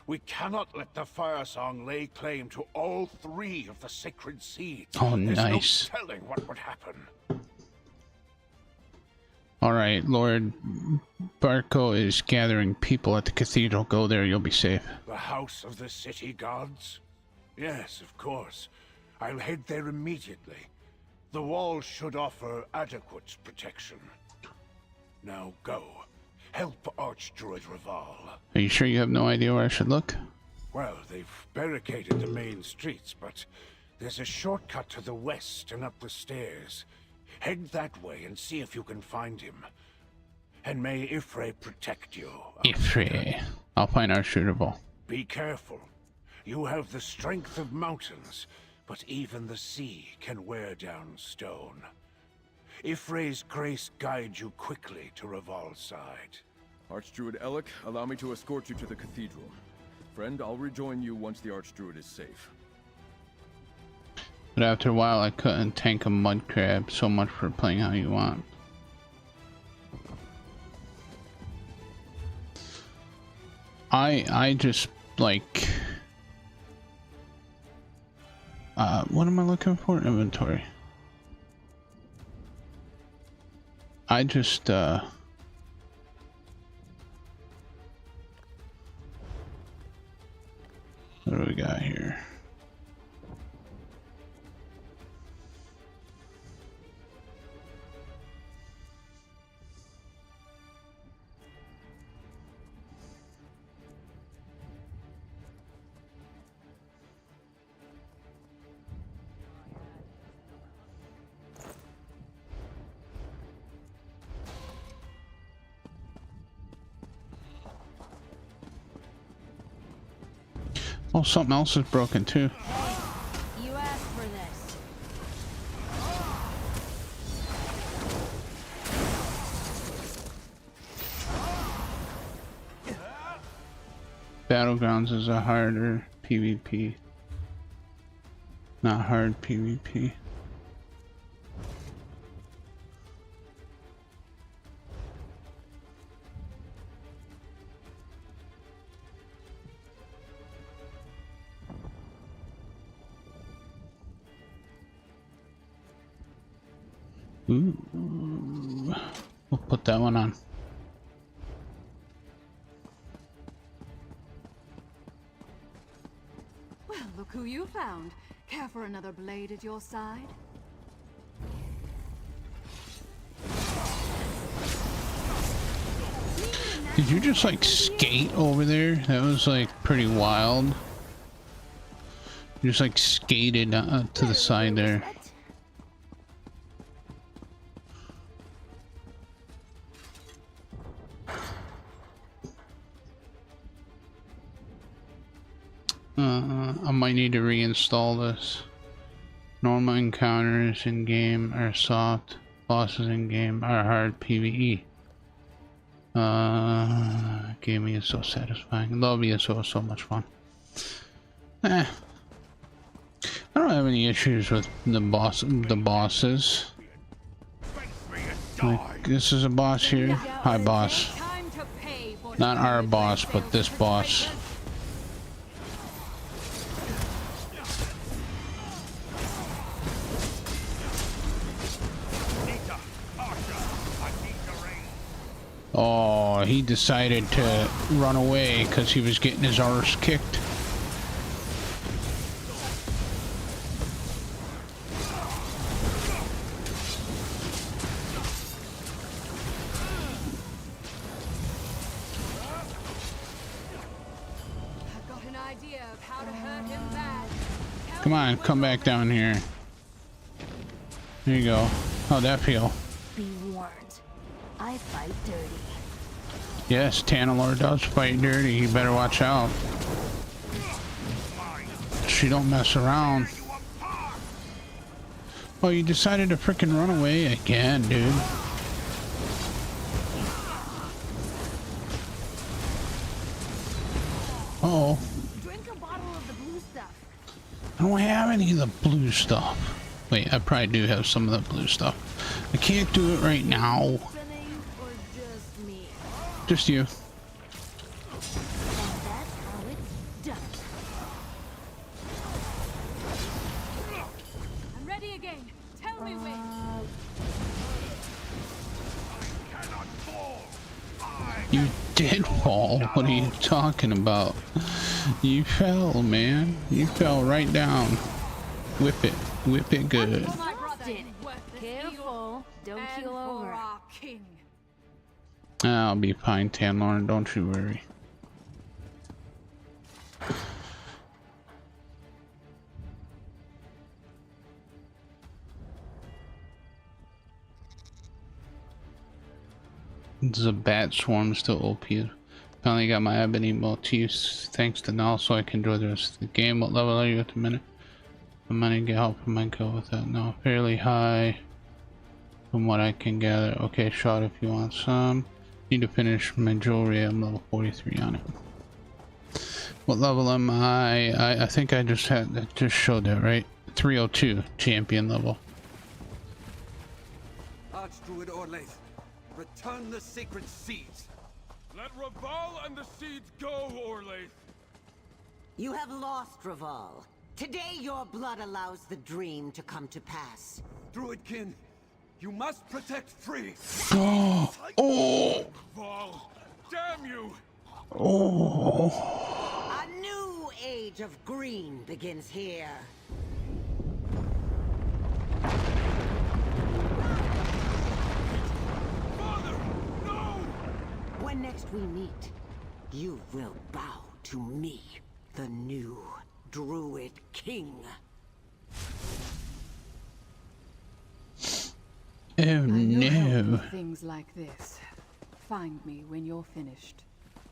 We cannot let the Fire Song lay claim to all three of the sacred seeds. Oh, There's nice. no telling what would happen. Alright, Lord Barco is gathering people at the cathedral. Go there, you'll be safe. The House of the City Gods? Yes, of course. I'll head there immediately. The wall should offer adequate protection. Now go. Help Archdruid Raval. Are you sure you have no idea where I should look? Well, they've barricaded the main streets, but there's a shortcut to the west and up the stairs. Head that way and see if you can find him. And may Ifre protect you. Ifre. I'll find Archdruid Raval. Be careful. You have the strength of mountains, but even the sea can wear down stone. Ifre's grace guide you quickly to Raval's side. Archdruid Alec, allow me to escort you to the cathedral. Friend, I'll rejoin you once the Archdruid is safe. But after a while I couldn't tank a mud crab. So much for playing how you want. I just like what am I looking for? Inventory. I just what do we got here? Oh, something else is broken too. You asked for this. Battlegrounds is a harder PvP. Not hard PvP. Ooh. We'll put that one on. Well, look who you found. Care for another blade at your side? Did you just like skate over there? That was like pretty wild. You just like skated to the side there. I might need to reinstall this. Normal encounters in game are soft. Bosses in game are hard PvE. Gaming is so satisfying. Lobby is so much fun. I don't have any issues with the bosses. Like, this is a boss here. Hi, boss. Not our boss, but this boss. Oh, he decided to run away because he was getting his arse kicked. I've got an idea of how to hurt him bad. Come on, come back down here. There you go. How'd that feel? Be warned. I fight dirty. Yes, Tanalor does fight dirty. You better watch out. She don't mess around. Oh, you decided to frickin' run away again, dude. Uh-oh. Drink a bottle of the blue stuff. I don't have any of the blue stuff. Wait, I probably do have some of the blue stuff. I can't do it right now. Or just me? Just you. And that's how it's done. I'm ready again. Tell me when. You did fall. What are you talking about? You fell, man. You fell right down. Whip it. Whip it good. My brother. Careful. Don't And keel for over. our king. I'll be fine, Tanlorn. Don't you worry. The bat swarm still OP. Finally got my ebony motifs thanks to now, so I can enjoy the rest of the game. What level are you at the minute? I'm gonna get help from my go with that now. Fairly high from what I can gather. Okay, shot if you want some. Need to finish my jewelry. I'm level 43 on it. What level am I? I think I just showed that, right? 302 champion level. Archdruid Orlaith, return the sacred seeds. Let Raval and the seeds go, Orlaith. You have lost, Raval. Today your blood allows the dream to come to pass. Druidkin, you must protect free. Oh! Raval, damn you! Oh! A new age of green begins here. Father, no! When next we meet, you will bow to me, the new Druid King. Oh I know help no. with things like this. Find me when you're finished.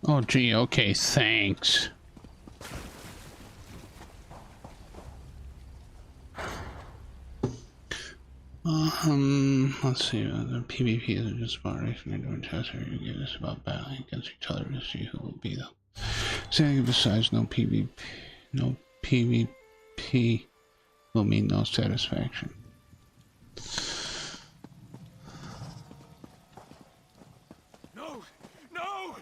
Oh gee, okay, thanks. Let's see. The PvP is just about racing and doing tests where you get this about battling against each other to see who will be the. Saying besides no PvP will mean no satisfaction. No! No!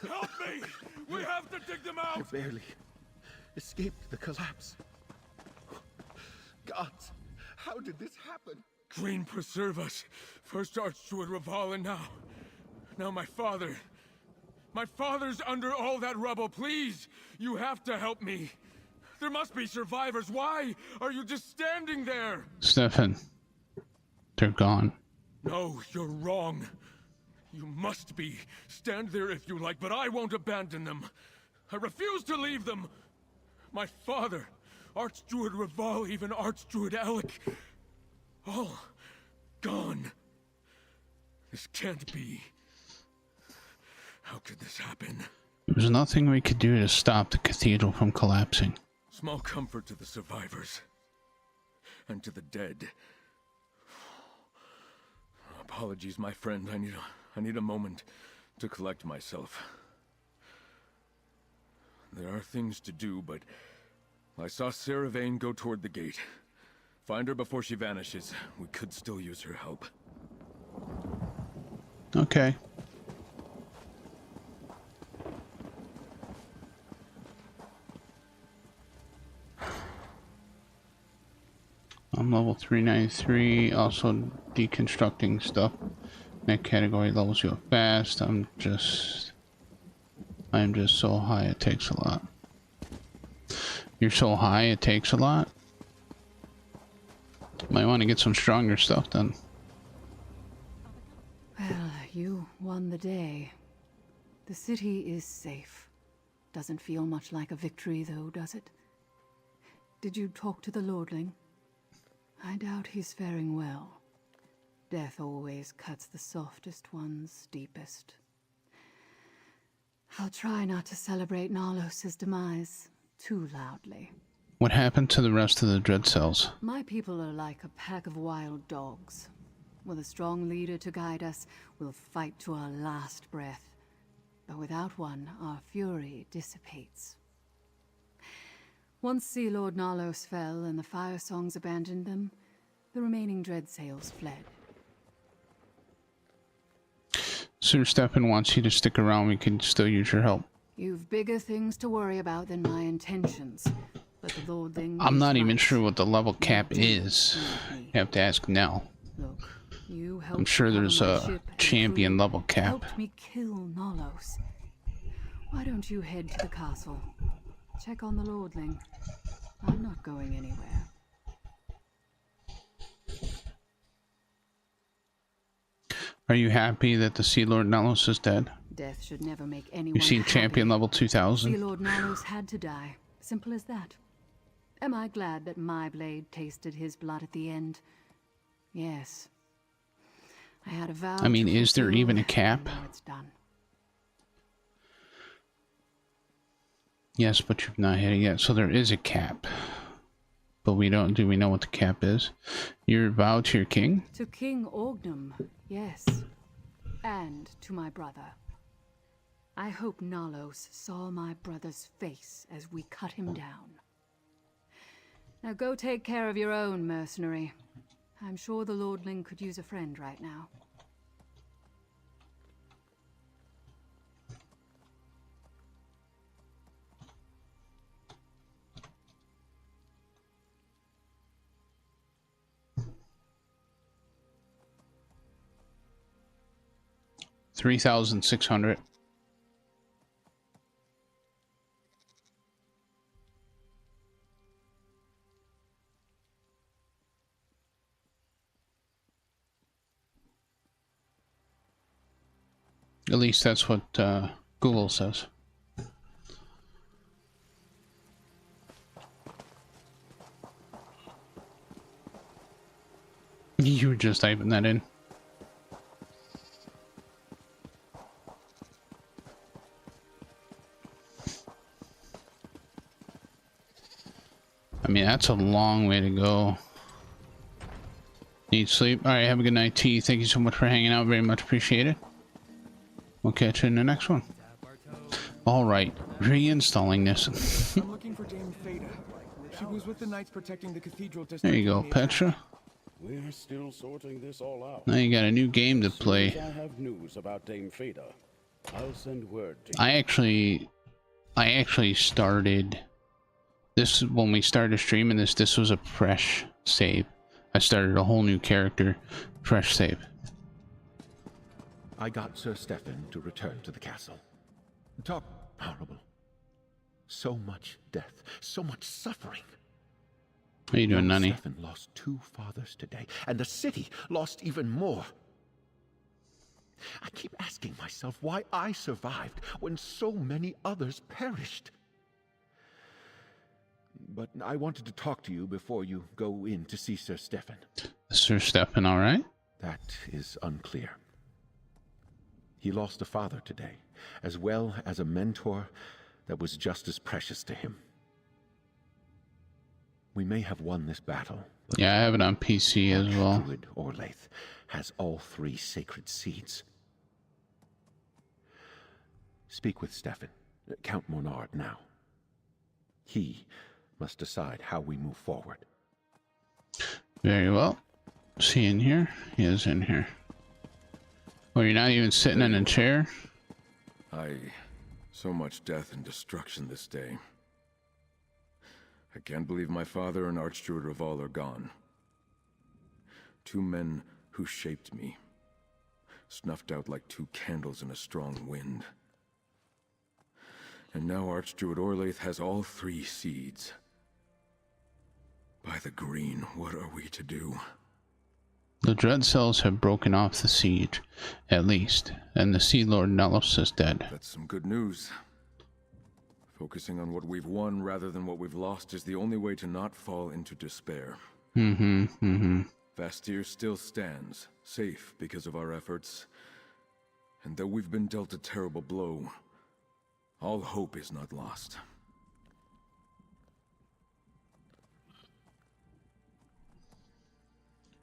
Help me! We have to dig them out! I barely escaped the collapse. Gods, how did this happen? Green preserve us. First Archduke Raval and now my father. My father's under all that rubble. Please, you have to help me. There must be survivors. Why are you just standing there? Stefan, they're gone. No, you're wrong. You must be. Stand there if you like, but I won't abandon them. I refuse to leave them. My father, Archdruid Raval, even Archdruid Alec, all gone. This can't be. How could this happen? There was nothing we could do to stop the cathedral from collapsing. Small comfort to the survivors. And to the dead. Apologies, my friend. I need a moment to collect myself. There are things to do, but I saw Sarah Vane go toward the gate. Find her before she vanishes. We could still use her help. Okay. I'm level 393, also deconstructing stuff. That category levels you up fast. I'm just so high it takes a lot. You're so high it takes a lot? Might want to get some stronger stuff then. Well, you won the day. The city is safe. Doesn't feel much like a victory though, does it? Did you talk to the Lordling? I doubt he's faring well. Death always cuts the softest ones deepest. I'll try not to celebrate Nalos' demise too loudly. What happened to the rest of the Dread Cells? My people are like a pack of wild dogs. With a strong leader to guide us, we'll fight to our last breath. But without one, our fury dissipates. Once Sea Lord Nalos fell and the Fire Songs abandoned them, the remaining Dreadsails fled. Sir Stefan wants you to stick around. We can still use your help. You've bigger things to worry about than my intentions. But the Lordling... I'm not even sure what the level cap is. You have to ask Nell. Look, you I'm sure there's a champion level cap. Helped me kill Nalos. Why don't you head to the castle? Check on the Lordling. I'm not going anywhere. Are you happy that the Sea Lord Nalos is dead? Death should never make anyone You've seen happy. champion level 2000? Sea Lord Nalos had to die. Simple as that. Am I glad that my blade tasted his blood at the end? Yes. I had a vow. I mean, to is there fulfill, even a cap? and now it's done. Yes, but you've not hit it yet, so there is a cap. But do we know what the cap is? Your vow to your king? To King Orgnum, yes. And to my brother. I hope Nalos saw my brother's face as we cut him down. Now go take care of your own, mercenary. I'm sure the Lordling could use a friend right now. $3,600. At least that's what Google says. You were just typing that in. I mean, that's a long way to go. Need sleep. All right, have a good night, T. Thank you so much for hanging out. Very much appreciated. We'll catch you in the next one. All right, reinstalling this. I'm looking for Dame Fada. She was with the knights protecting the cathedral district. There you go, Petra. We're still sorting this all out. Now you got a new game to play. As soon as I have news about Dame Fada, I'll send word to you. I actually started this when we started streaming this. This was a fresh save. I started a whole new character, fresh save. I got Sir Stefan to return to the castle. Talk horrible. So much death, so much suffering. How you doing, Nunny? Stefan lost 2 fathers today, and the city lost even more. I keep asking myself why I survived when so many others perished. But I wanted to talk to you before you go in to see Sir Stefan. Sir Stefan, all right? That is unclear. He lost a father today, as well as a mentor that was just as precious to him. We may have won this battle. Yeah, I have it on PC as well. Druid Orlaith has all 3 sacred seeds. Speak with Stefan, Count Monard now. He must decide how we move forward. Very well. Is he in here? He is in here. Well, you're not even sitting in a chair? So much death and destruction this day. I can't believe my father and Archdruid Raval are gone. 2 men who shaped me. Snuffed out like 2 candles in a strong wind. And now Archdruid Orlaith has all 3 seeds. By the green, what are we to do? The Dread Cells have broken off the siege, at least, and the Sea Lord Nellos is dead. That's some good news. Focusing on what we've won rather than what we've lost is the only way to not fall into despair. Vastir still stands, safe because of our efforts. And though we've been dealt a terrible blow, all hope is not lost.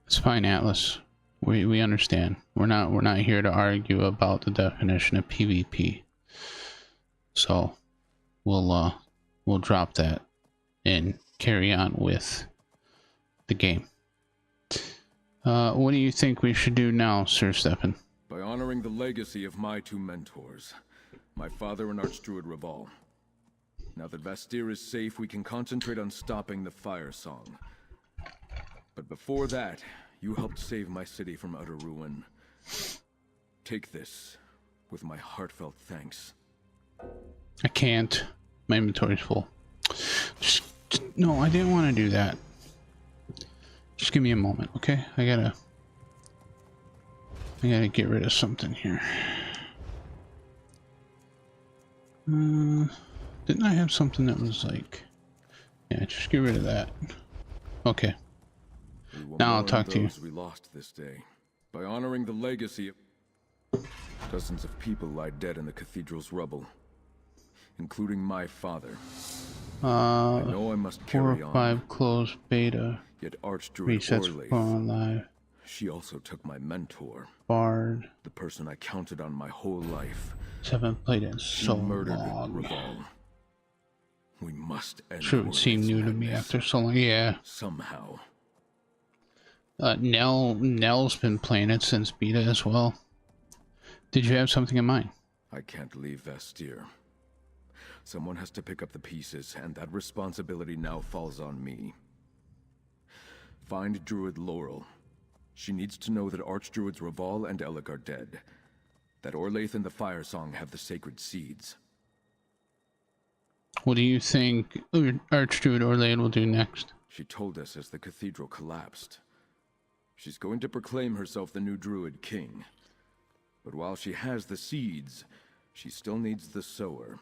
It's fine, Atlas. We understand. We're not here to argue about the definition of PvP. So we'll drop that and carry on with the game. What do you think we should do now, Sir Stefan? By honoring the legacy of my 2 mentors, my father and Archdruid Raval. Now that Vastir is safe, we can concentrate on stopping the Fire Song. But before that, you helped save my city from utter ruin. Take this with my heartfelt thanks. I can't. My inventory's full. No, I didn't want to do that. Just give me a moment, okay? I gotta get rid of something here. Didn't I have something that was like... Yeah, just get rid of that. Okay. Now I'll talk to you. We lost this day. By honoring the legacy of... Dozens of people lie dead in the cathedral's rubble. Including my father. I know I must carry 4 or 5 closed beta. Yet Archdruid Resets on live. She also took my mentor. Bard. The person I counted on my whole life. 7 played in so murdered long. Raval. We must end. Sure, it seemed new to me after so long. Yeah. Somehow. Nell's been playing it since beta as well. Did you have something in mind? I can't leave Vastir. Someone has to pick up the pieces, and that responsibility now falls on me. Find Druid Laurel. She needs to know that Archdruids Raval and Elec are dead. That Orlaith and the Fire Song have the sacred seeds. What do you think Archdruid Orlaith will do next? She told us as the cathedral collapsed. She's going to proclaim herself the new Druid King. But while she has the seeds, she still needs the sower.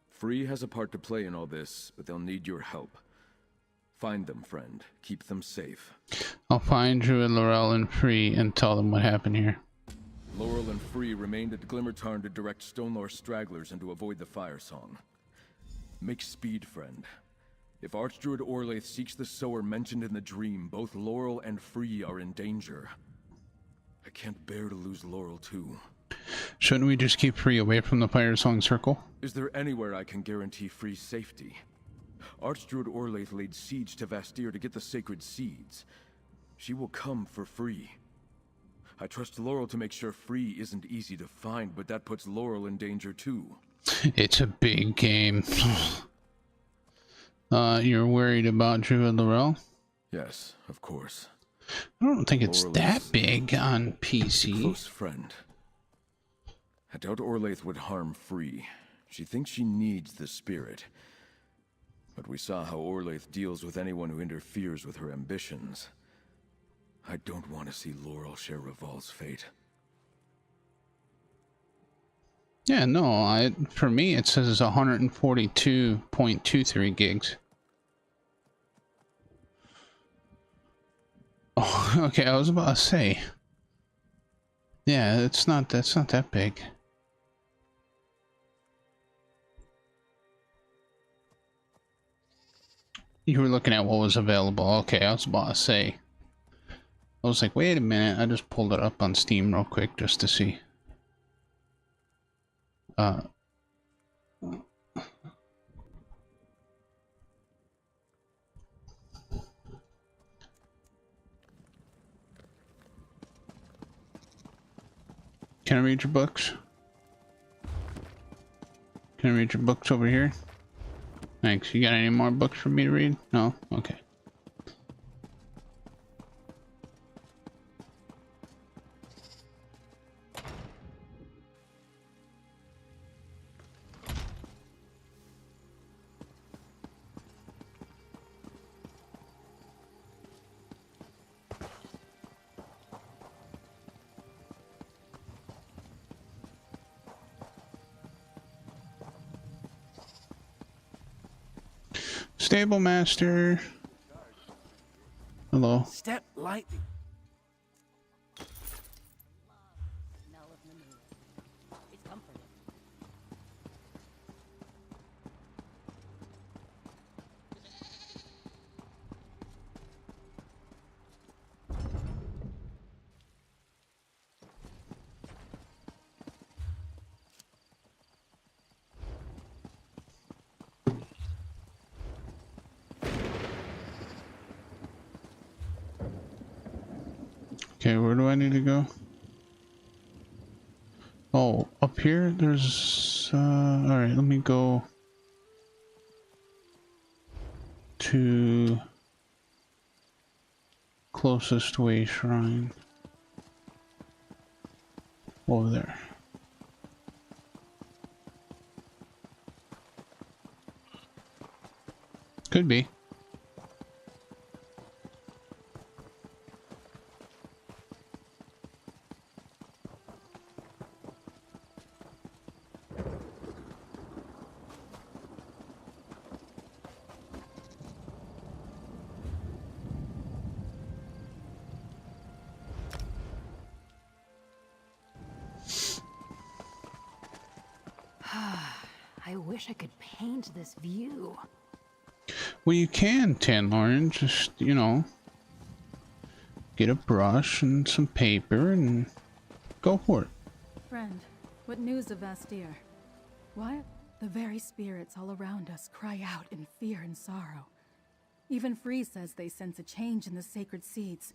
Free has a part to play in all this, but they'll need your help. Find them, friend. Keep them safe. I'll find Druid Laurel and Free and tell them what happened here. Laurel and Free remained at Glimmertarn to direct Stonelore stragglers and to avoid the Fire Song. Make speed, friend. If Archdruid Orlaith seeks the sower mentioned in the dream, both Laurel and Free are in danger. I can't bear to lose Laurel too. Shouldn't we just keep Free away from the Fire Song Circle? Is there anywhere I can guarantee Free's safety? Archdruid Orlaith laid siege to Vastir to get the sacred seeds. She will come for Free. I trust Laurel to make sure Free isn't easy to find, but that puts Laurel in danger too. It's a big game. You're worried about Druid Laurel? Yes, of course. I don't think it's Laurel that big on PC. Close friend. I doubt Orlaith would harm Free. She thinks she needs the spirit. But we saw how Orlaith deals with anyone who interferes with her ambitions. I don't want to see Laurel share Revol's fate. Yeah, no, for me it says it's 142.23 gigs. Oh, okay, I was about to say. Yeah, that's not that big. You were looking at what was available. Okay, I was about to say. I was like, wait a minute, I just pulled it up on Steam real quick just to see. Can I read your books? Can I read your books over here? Thanks. You got any more books for me to read? No? Okay. Stable master. Hello. Step lightly. Okay, where do I need to go? Oh, up here there's alright, let me go to closest way shrine. Over there. Could be. I wish I could paint this view. Well, you can, Tanlorn. Just, you know, get a brush and some paper and go for it. Friend, what news of Vastir? Why? The very spirits all around us cry out in fear and sorrow. Even Free says they sense a change in the sacred seeds.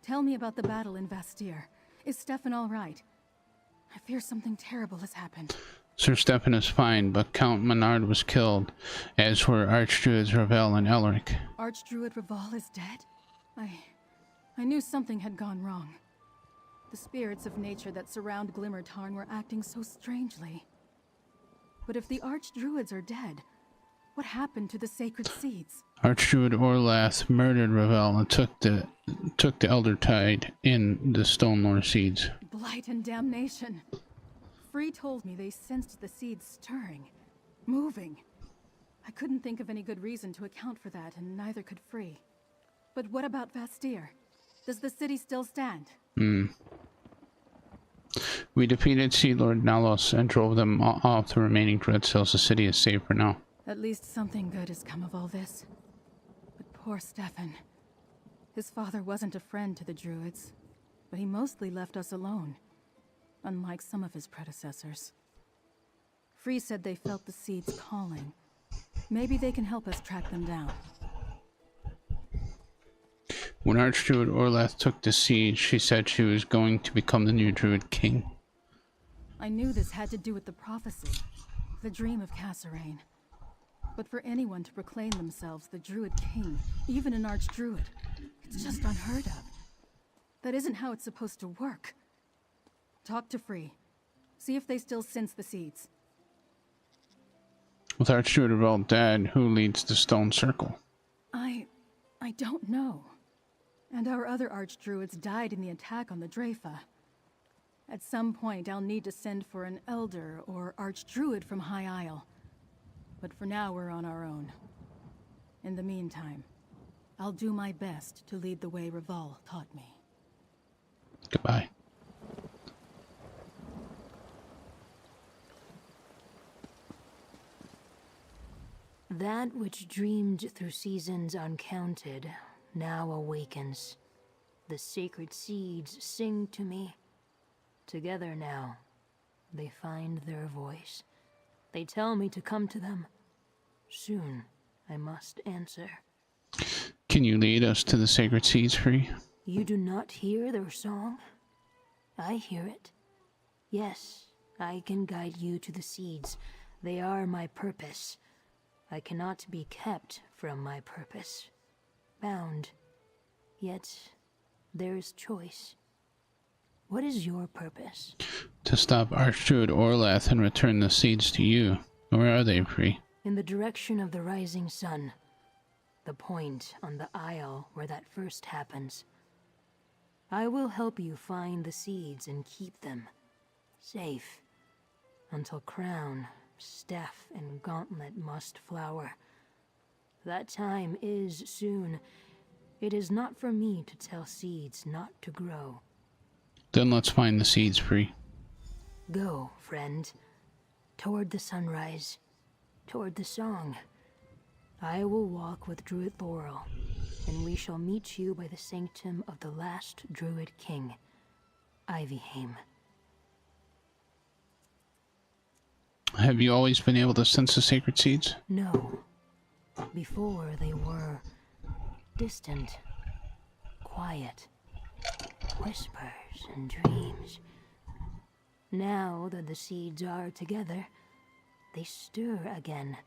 Tell me about the battle in Vastir. Is Stefan all right? I fear something terrible has happened. Sir Stefan is fine, but Count Menard was killed, as were Archdruids Ravel and Elric. Archdruid Raval is dead? I knew something had gone wrong. The spirits of nature that surround Glimmertarn were acting so strangely. But if the Archdruids are dead, what happened to the sacred seeds? Archdruid Orlaith murdered Ravel and took the Elder Tide in the Stonelore seeds. Blight and damnation. Free told me they sensed the seeds stirring, moving. I couldn't think of any good reason to account for that, and neither could Free. But what about Vastir? Does the city still stand? We defeated Sea Lord Nalos and drove them off the remaining dread cells. The city is safe for now. At least something good has come of all this. But poor Stefan. His father wasn't a friend to the Druids, but he mostly left us alone, unlike some of his predecessors. Free said they felt the seeds calling. Maybe they can help us track them down. When Archdruid Orlath took the siege, she said she was going to become the new Druid King. I knew this had to do with the prophecy, the dream of Kasserine. But for anyone to proclaim themselves the Druid King, even an Archdruid, it's just unheard of. That isn't how it's supposed to work. Talk to Free. See if they still sense the seeds. With Archdruid Revel dead, who leads the Stone Circle? I don't know. And our other Archdruids died in the attack on the Dreyfa. At some point, I'll need to send for an Elder or Archdruid from High Isle. But for now, we're on our own. In the meantime, I'll do my best to lead the way Reval taught me. Goodbye. That which dreamed through seasons uncounted now awakens. The sacred seeds sing to me. Together now, they find their voice. They tell me to come to them. Soon, I must answer. Can you lead us to the sacred seeds, Free? You do not hear their song? I hear it. Yes, I can guide you to the seeds. They are my purpose. I cannot be kept from my purpose. Bound. Yet, there's choice. What is your purpose? To stop Archdruid Orlath and return the seeds to you. Where are they, Free? In the direction of the rising sun. The point on the isle where that first happens. I will help you find the seeds and keep them safe until crown, staff, and gauntlet must flower. That time is soon. It is not for me to tell seeds not to grow. Then let's find the seeds, Free. Go, friend. Toward the sunrise. Toward the song. I will walk with Druid Laurel, and we shall meet you by the sanctum of the last Druid King, Ivyheim. Have you always been able to sense the sacred seeds? No. Before they were distant, quiet, whispers and dreams. Now that the seeds are together, they stir again.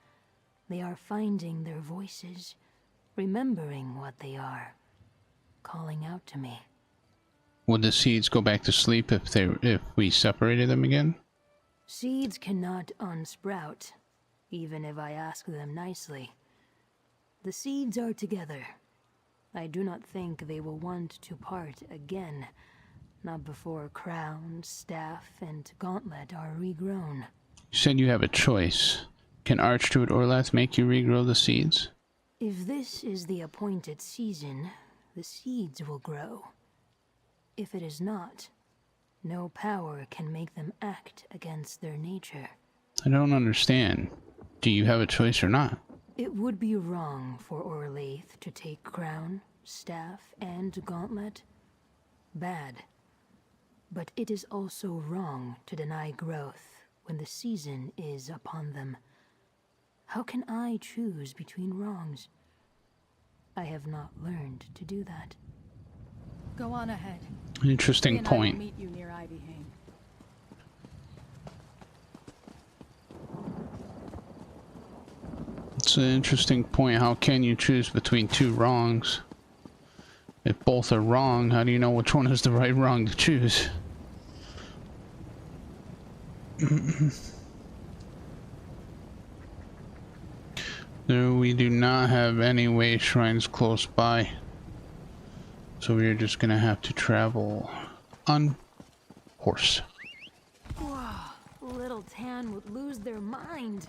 They are finding their voices, remembering what they are, calling out to me. Would the seeds go back to sleep if we separated them again? Seeds cannot unsprout, even if I ask them nicely. The seeds are together. I do not think they will want to part again, not before crown, staff, and gauntlet are regrown. You said you have a choice. Can Archdruid Orlath make you regrow the seeds? If this is the appointed season, the seeds will grow. If it is not, no power can make them act against their nature. I don't understand. Do you have a choice or not? It would be wrong for Orlaith to take crown, staff, and gauntlet. Bad. But it is also wrong to deny growth when the season is upon them. How can I choose between wrongs? I have not learned to do that. Go on ahead. Interesting point. I will meet you near Ivyheim. It's an interesting point. How can you choose between two wrongs? If both are wrong, how do you know which one is the right wrong to choose? No, we do not have any way shrines close by. So we're just gonna have to travel on horse. Whoa, little Tan would lose their mind.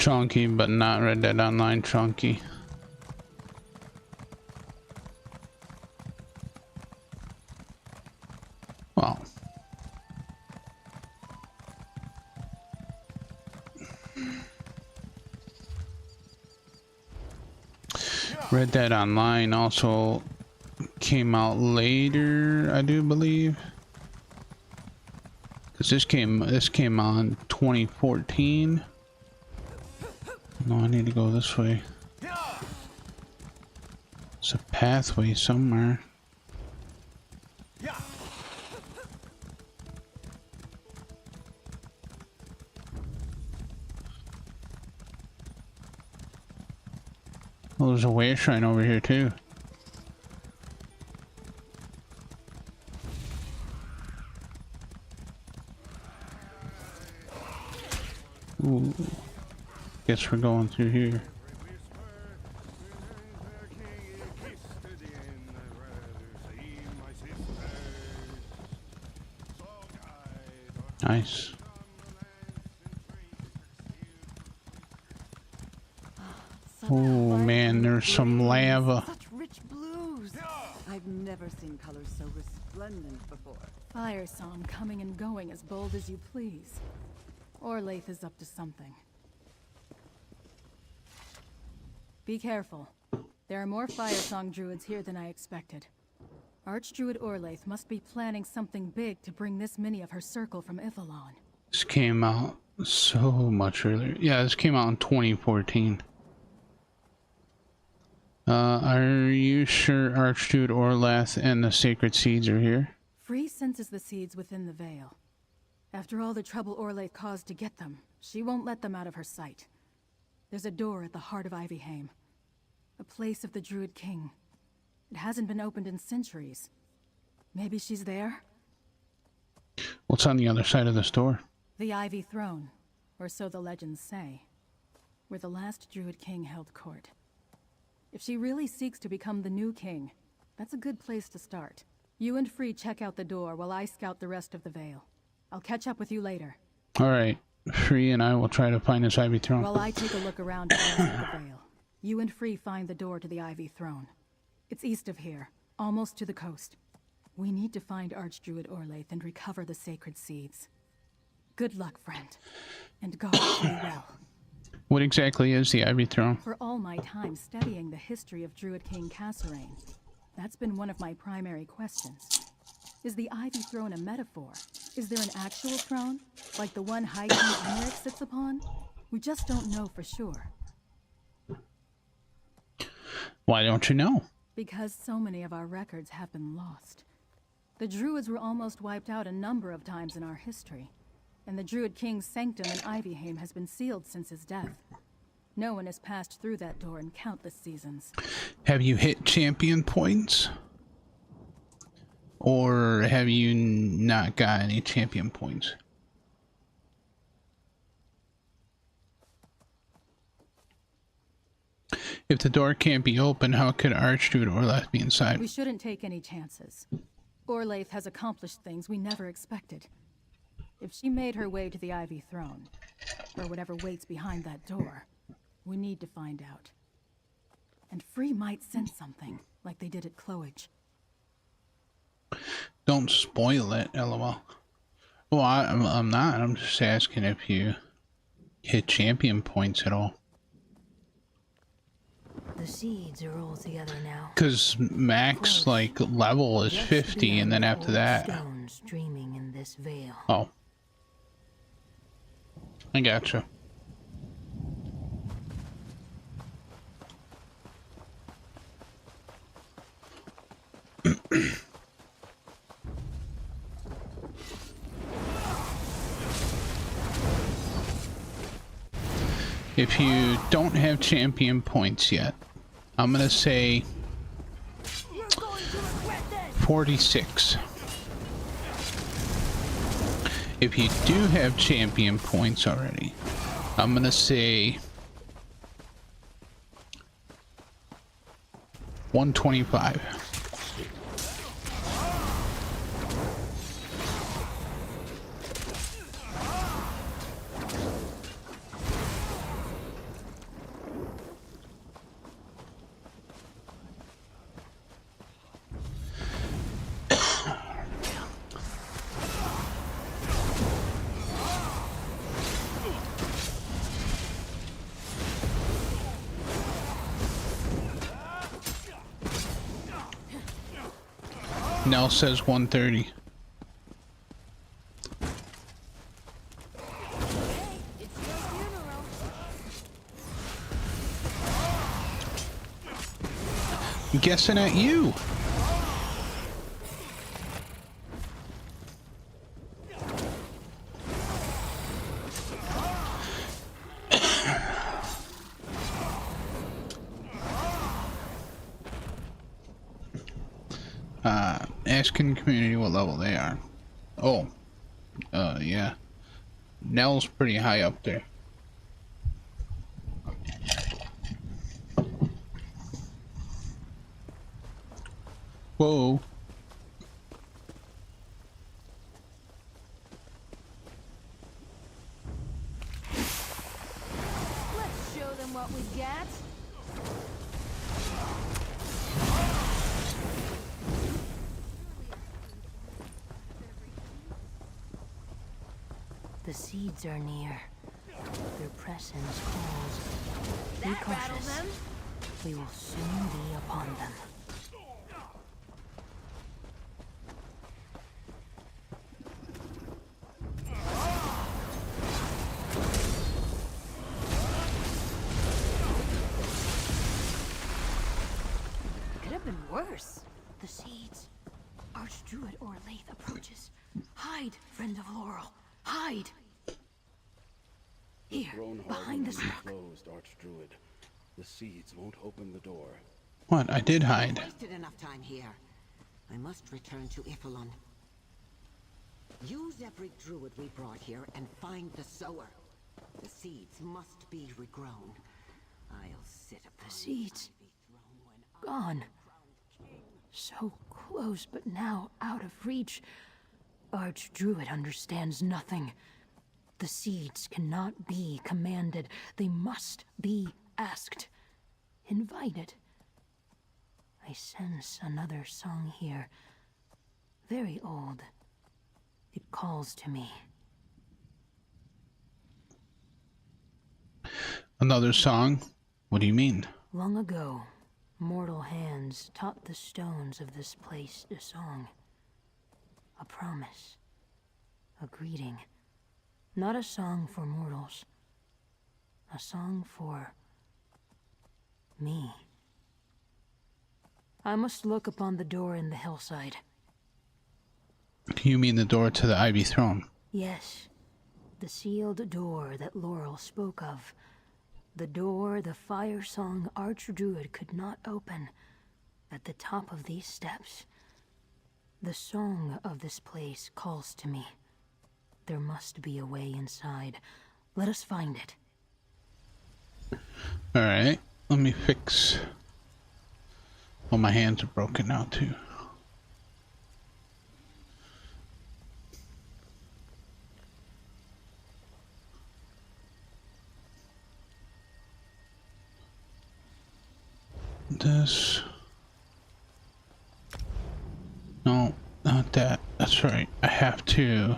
chunky, but not Red Dead Online chunky. Well, Red Dead Online also came out later, I do believe. Cause this came out in 2014. No, I need to go this way. It's a pathway somewhere. Oh, there's a way shrine over here too. Ooh. Guess we're going through here. Nice. Oh man, there's some lava. Such rich blues. I've never seen colors so resplendent before. Fire song coming and going as bold as you please. Orlaith is up to something. Be careful. There are more Fire Song druids here than I expected. Archdruid Orlaith must be planning something big to bring this many of her circle from Ithilon. This came out so much earlier. Yeah, this came out in 2014. Are you sure Archdruid Orlaith and the Sacred Seeds are here? Free senses the seeds within the Veil. After all the trouble Orlaith caused to get them, she won't let them out of her sight. There's a door at the heart of Ivyheim. A place of the Druid King. It hasn't been opened in centuries. Maybe she's there? What's on the other side of this door? The Ivy Throne, or so the legends say. Where the last Druid King held court. If she really seeks to become the new king, that's a good place to start. You and Free check out the door while I scout the rest of the Veil. I'll catch up with you later. Alright, Free and I will try to find this Ivy Throne. While I take a look around at the rest of the Veil, you and Free find the door to the Ivy Throne. It's east of here, almost to the coast. We need to find Archdruid Orlaith and recover the sacred seeds. Good luck, friend. And guard Free well. What exactly is the Ivy Throne? For all my time studying the history of Druid King Kasserine, that's been one of my primary questions. Is the Ivy Throne a metaphor? Is there an actual throne, like the one High King Emmerich sits upon? We just don't know for sure. Why don't you know? Because so many of our records have been lost. The Druids were almost wiped out a number of times in our history, and the Druid King's sanctum in Ivyheim has been sealed since his death. No one has passed through that door in countless seasons. Have you hit champion points? Or have you not got any champion points? If the door can't be opened, how could Archdruid Orlaith be inside? We shouldn't take any chances. Orlaith has accomplished things we never expected. If she made her way to the Ivy Throne, or whatever waits behind that door, we need to find out. And Free might sense something, like they did at Cloage. Don't spoil it, LOL. Well, I'm not. I'm just asking if you hit champion points at all. The seeds are all together now. Because max like level is 50, and then after that. Stones dreaming in this veil. Oh, I gotcha. If you don't have champion points yet, I'm gonna say 46. If you do have champion points already, I'm gonna say 125. Nell says 1:30. I'm guessing at you. Asking community what level they are. Oh, yeah. Nell's pretty high up there. Whoa. Let's show them what we got. The seeds are near. Their presence calls. Be cautious. We will soon be upon them. Could have been worse. The seeds. Archdruid Orlaith approaches. Hide, friend of Laurel. Hide! Here, behind this rock. Closed, Archdruid. The seeds won't open the door. What? I did hide. Wasted enough time here. I must return to Ifilon. Use every druid we brought here and find the sower. The seeds must be regrown. I'll sit upon the seeds. Gone. So close, but now out of reach. Archdruid understands nothing. The seeds cannot be commanded. They must be asked. Invited. I sense another song here. Very old. It calls to me. Another song? What do you mean? Long ago, mortal hands taught the stones of this place a song. A promise. A greeting. Not a song for mortals. A song for me. I must look upon the door in the hillside. You mean the door to the Ivy Throne? Yes. The sealed door that Laurel spoke of. The door the fire song Archdruid could not open. At the top of these steps. The song of this place calls to me. There must be a way inside. Let us find it. Alright, let me fix... Well, my hands are broken now, too. This... No, not that. That's right. I have to...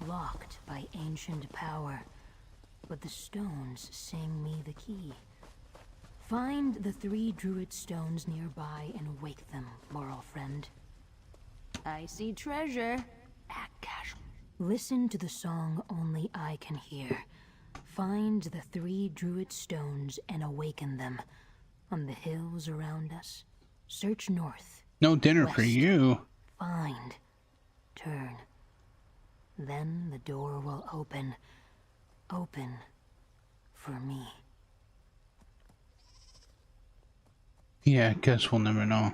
Locked by ancient power, but the stones sing me the key. Find the 3 druid stones nearby and wake them, moral friend. I see treasure. Act casual. Listen to the song only I can hear. Find the 3 druid stones and awaken them. On the hills around us. Search north. No dinner west. for you. Find. Turn. Then the door will open. Open for me. Yeah, I guess we'll never know.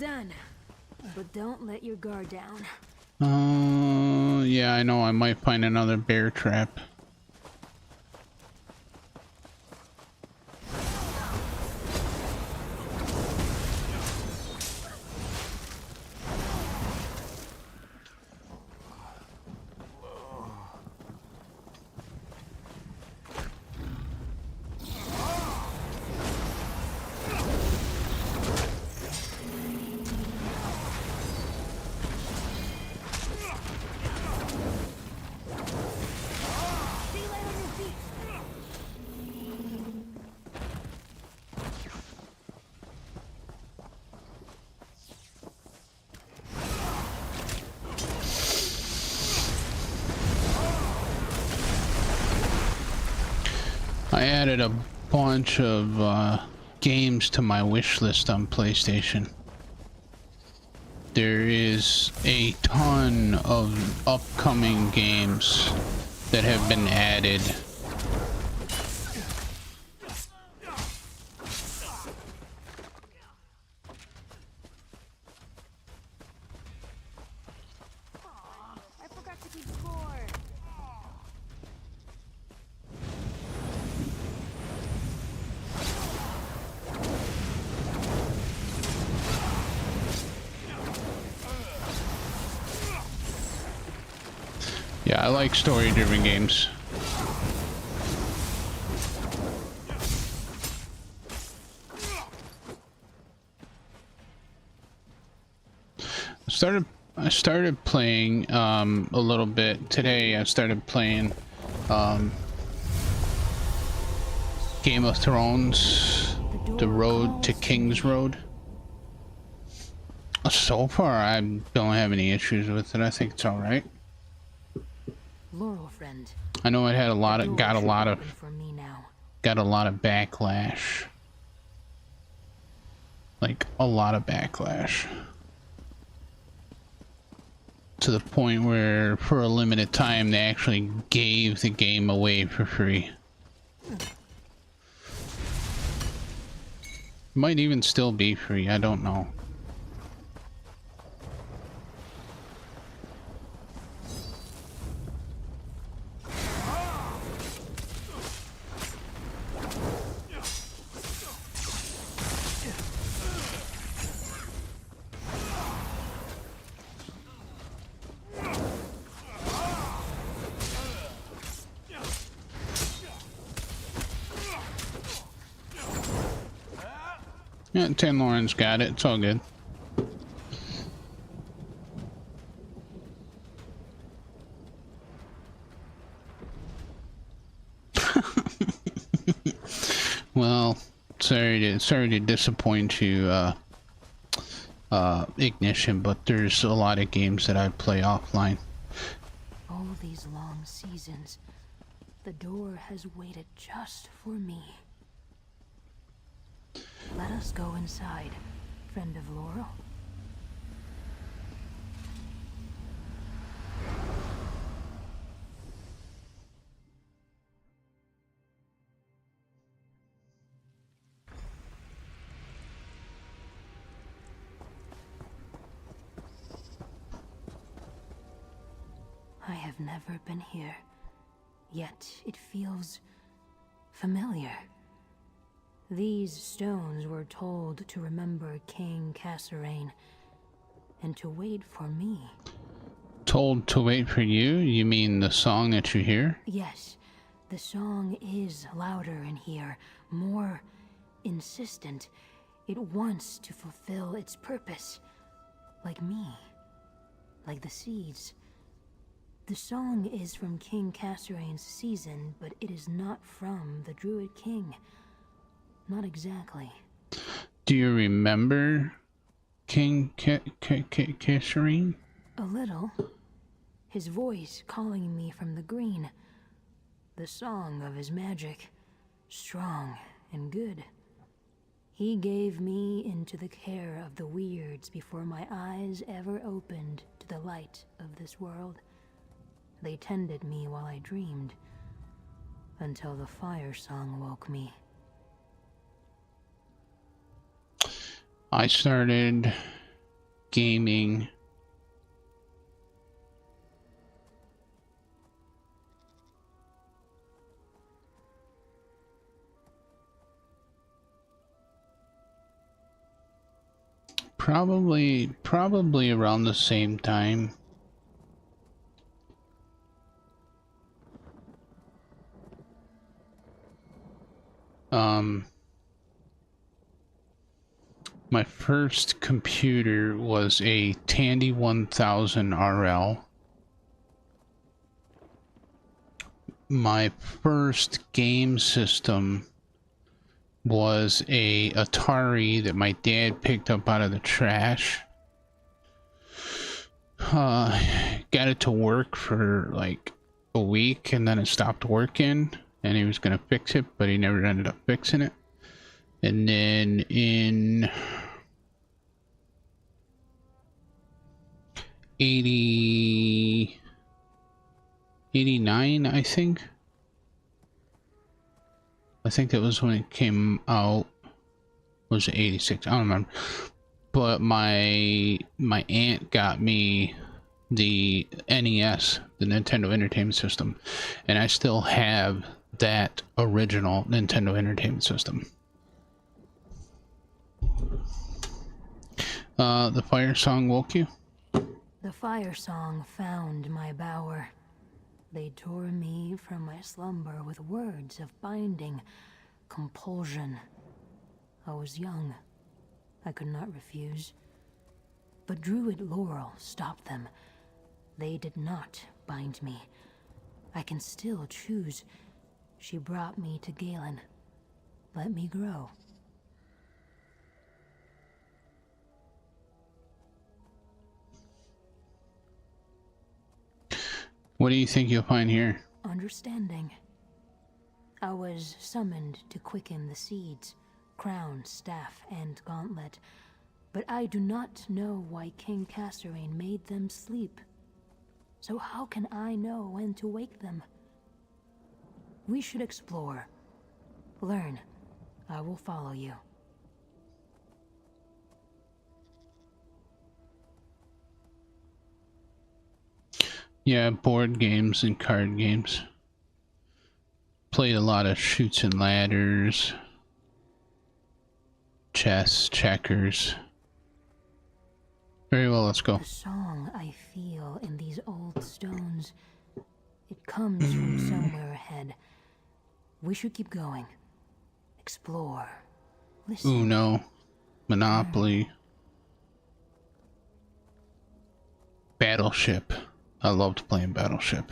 done. But don't let your guard down. Yeah, I know. I might find another bear trap. I added a bunch of games to my wish list on PlayStation. There is a ton of upcoming games that have been added. I forgot to keep score. Yeah, I like story-driven games. I started playing a little bit today. I started playing Game of Thrones, The Road to King's Road. So far, I don't have any issues with it. I think it's all right. Laurel friend. I know it had got a lot of backlash. Like a lot of backlash. To the point where for a limited time they actually gave the game away for free. Might even still be free, I don't know. Yeah, Tin Lauren's got it. It's all good. Well, sorry to disappoint you, Ignition, but there's a lot of games that I play offline. All these long seasons, the door has waited just for me. Let us go inside, friend of Laurel. I have never been here, yet it feels familiar. These stones were told to remember King Kasserine, and to wait for me. Told to wait for you? You mean the song that you hear? Yes, the song is louder in here, more insistent. It wants to fulfill its purpose, like me, like the seeds. The song is from King Kasserine's season, but it is not from the Druid King. Not exactly. Do you remember King Kasserine? A little. His voice calling me from the green. The song of his magic. Strong and good. He gave me into the care of the weirds before my eyes ever opened to the light of this world. They tended me while I dreamed, until the fire song woke me. I started gaming. Probably around the same time. My first computer was a Tandy 1000 RL. My first game system was a Atari that my dad picked up out of the trash. Got it to work for like a week and then it stopped working and he was gonna fix it, but he never ended up fixing it. And then in 89, I think that was when it came out. Was it 86? I don't remember. But my aunt got me the NES, the Nintendo Entertainment System, and I still have that original Nintendo Entertainment System. The fire song woke you? The fire song found my bower. They tore me from my slumber with words of binding, compulsion. I was young. I could not refuse. But Druid Laurel stopped them. They did not bind me. I can still choose. She brought me to Galen. Let me grow. What do you think you'll find here? Understanding. I was summoned to quicken the seeds, crown, staff, and gauntlet, but I do not know why King Kasserine made them sleep. So how can I know when to wake them? We should explore. Learn. I will follow you. Yeah, board games and card games. Played a lot of Chutes and Ladders, chess, checkers. Very well, let's go. The song I feel in these old stones, it comes from somewhere ahead. We should keep going. Explore. Listen. Uno, Monopoly, Battleship. I loved playing Battleship.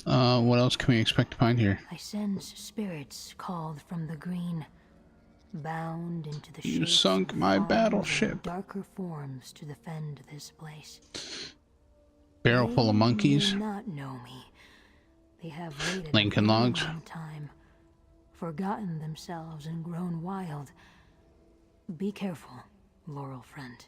What else can we expect to find here? I sense spirits called from the green, bound into the You shapes sunk of my far battleship. darker forms to defend this place. Barrel full of monkeys. They may not know me. They have waited Lincoln a very Logs. long time, forgotten themselves and grown wild. Be careful, Laurel friend.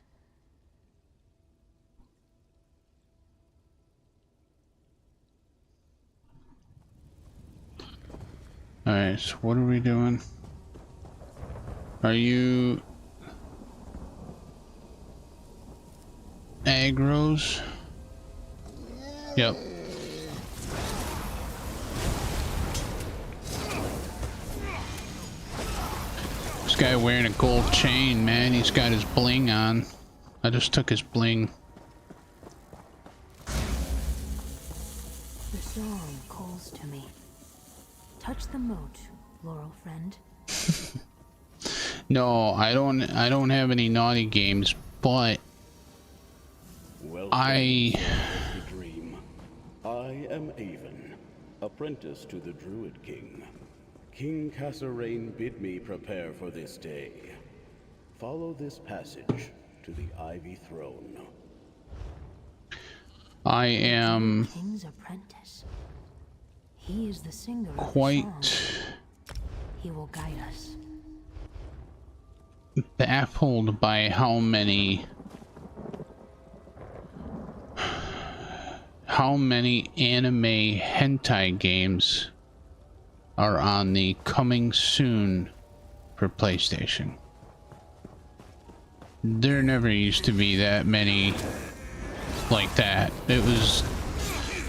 Alright, so what are we doing? Are you aggros? Yep. This guy wearing a gold chain, man. He's got his bling on. I just took his bling. The song calls to me. Touch the moat, Laurel friend. No, I don't have any naughty games, but Welcome, dream. I am Avon, apprentice to the Druid King. King Kasserine bid me prepare for this day. Follow this passage to the Ivy Throne. I am King's apprentice. He is the singer of the quite song. He will guide us. baffled by how many anime hentai games are on the coming soon for PlayStation. There never used to be that many like that. It was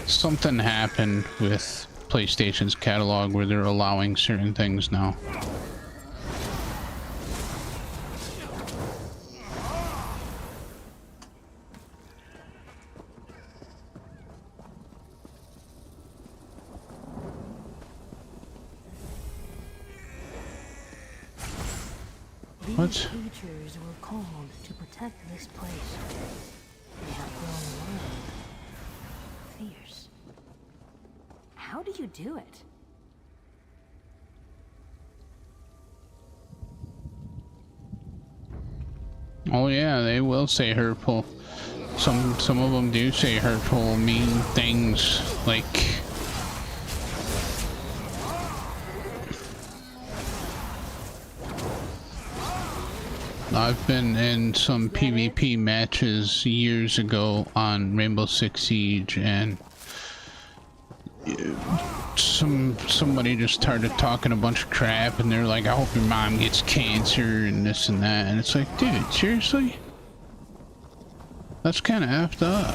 something happened with PlayStation's catalog where they're allowing certain things now. These creatures were called to protect this place. They have grown wild, fierce. How do you do it? Oh yeah, they will say hurtful. Some of them do say hurtful, mean things like. I've been in some PvP matches years ago on Rainbow Six Siege, and somebody just started talking a bunch of crap, and they're like, "I hope your mom gets cancer," and this and that, and it's like, dude, seriously? That's kind of effed up.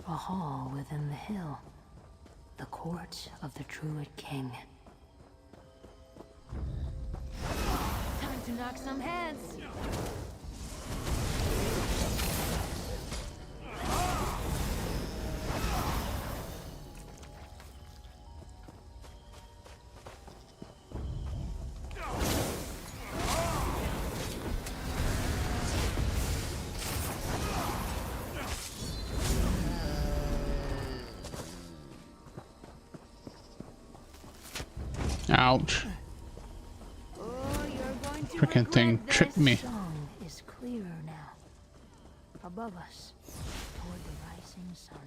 A hall within the hill. The court of the Druid King. Time to knock some heads. Ouch. Freaking thing tripped me. The song is clearer now. Above us, toward the rising sun.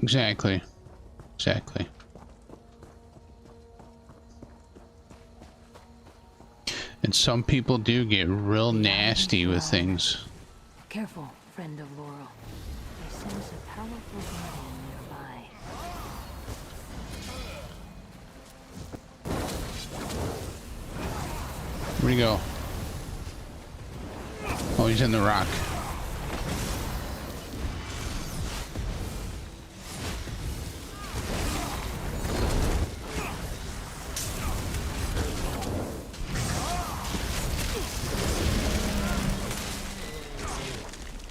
Exactly. Exactly. And some people do get real nasty with things. Careful, friend of Laurel. I sense a powerful guardian nearby. Where'd he go? Oh, he's in the rock.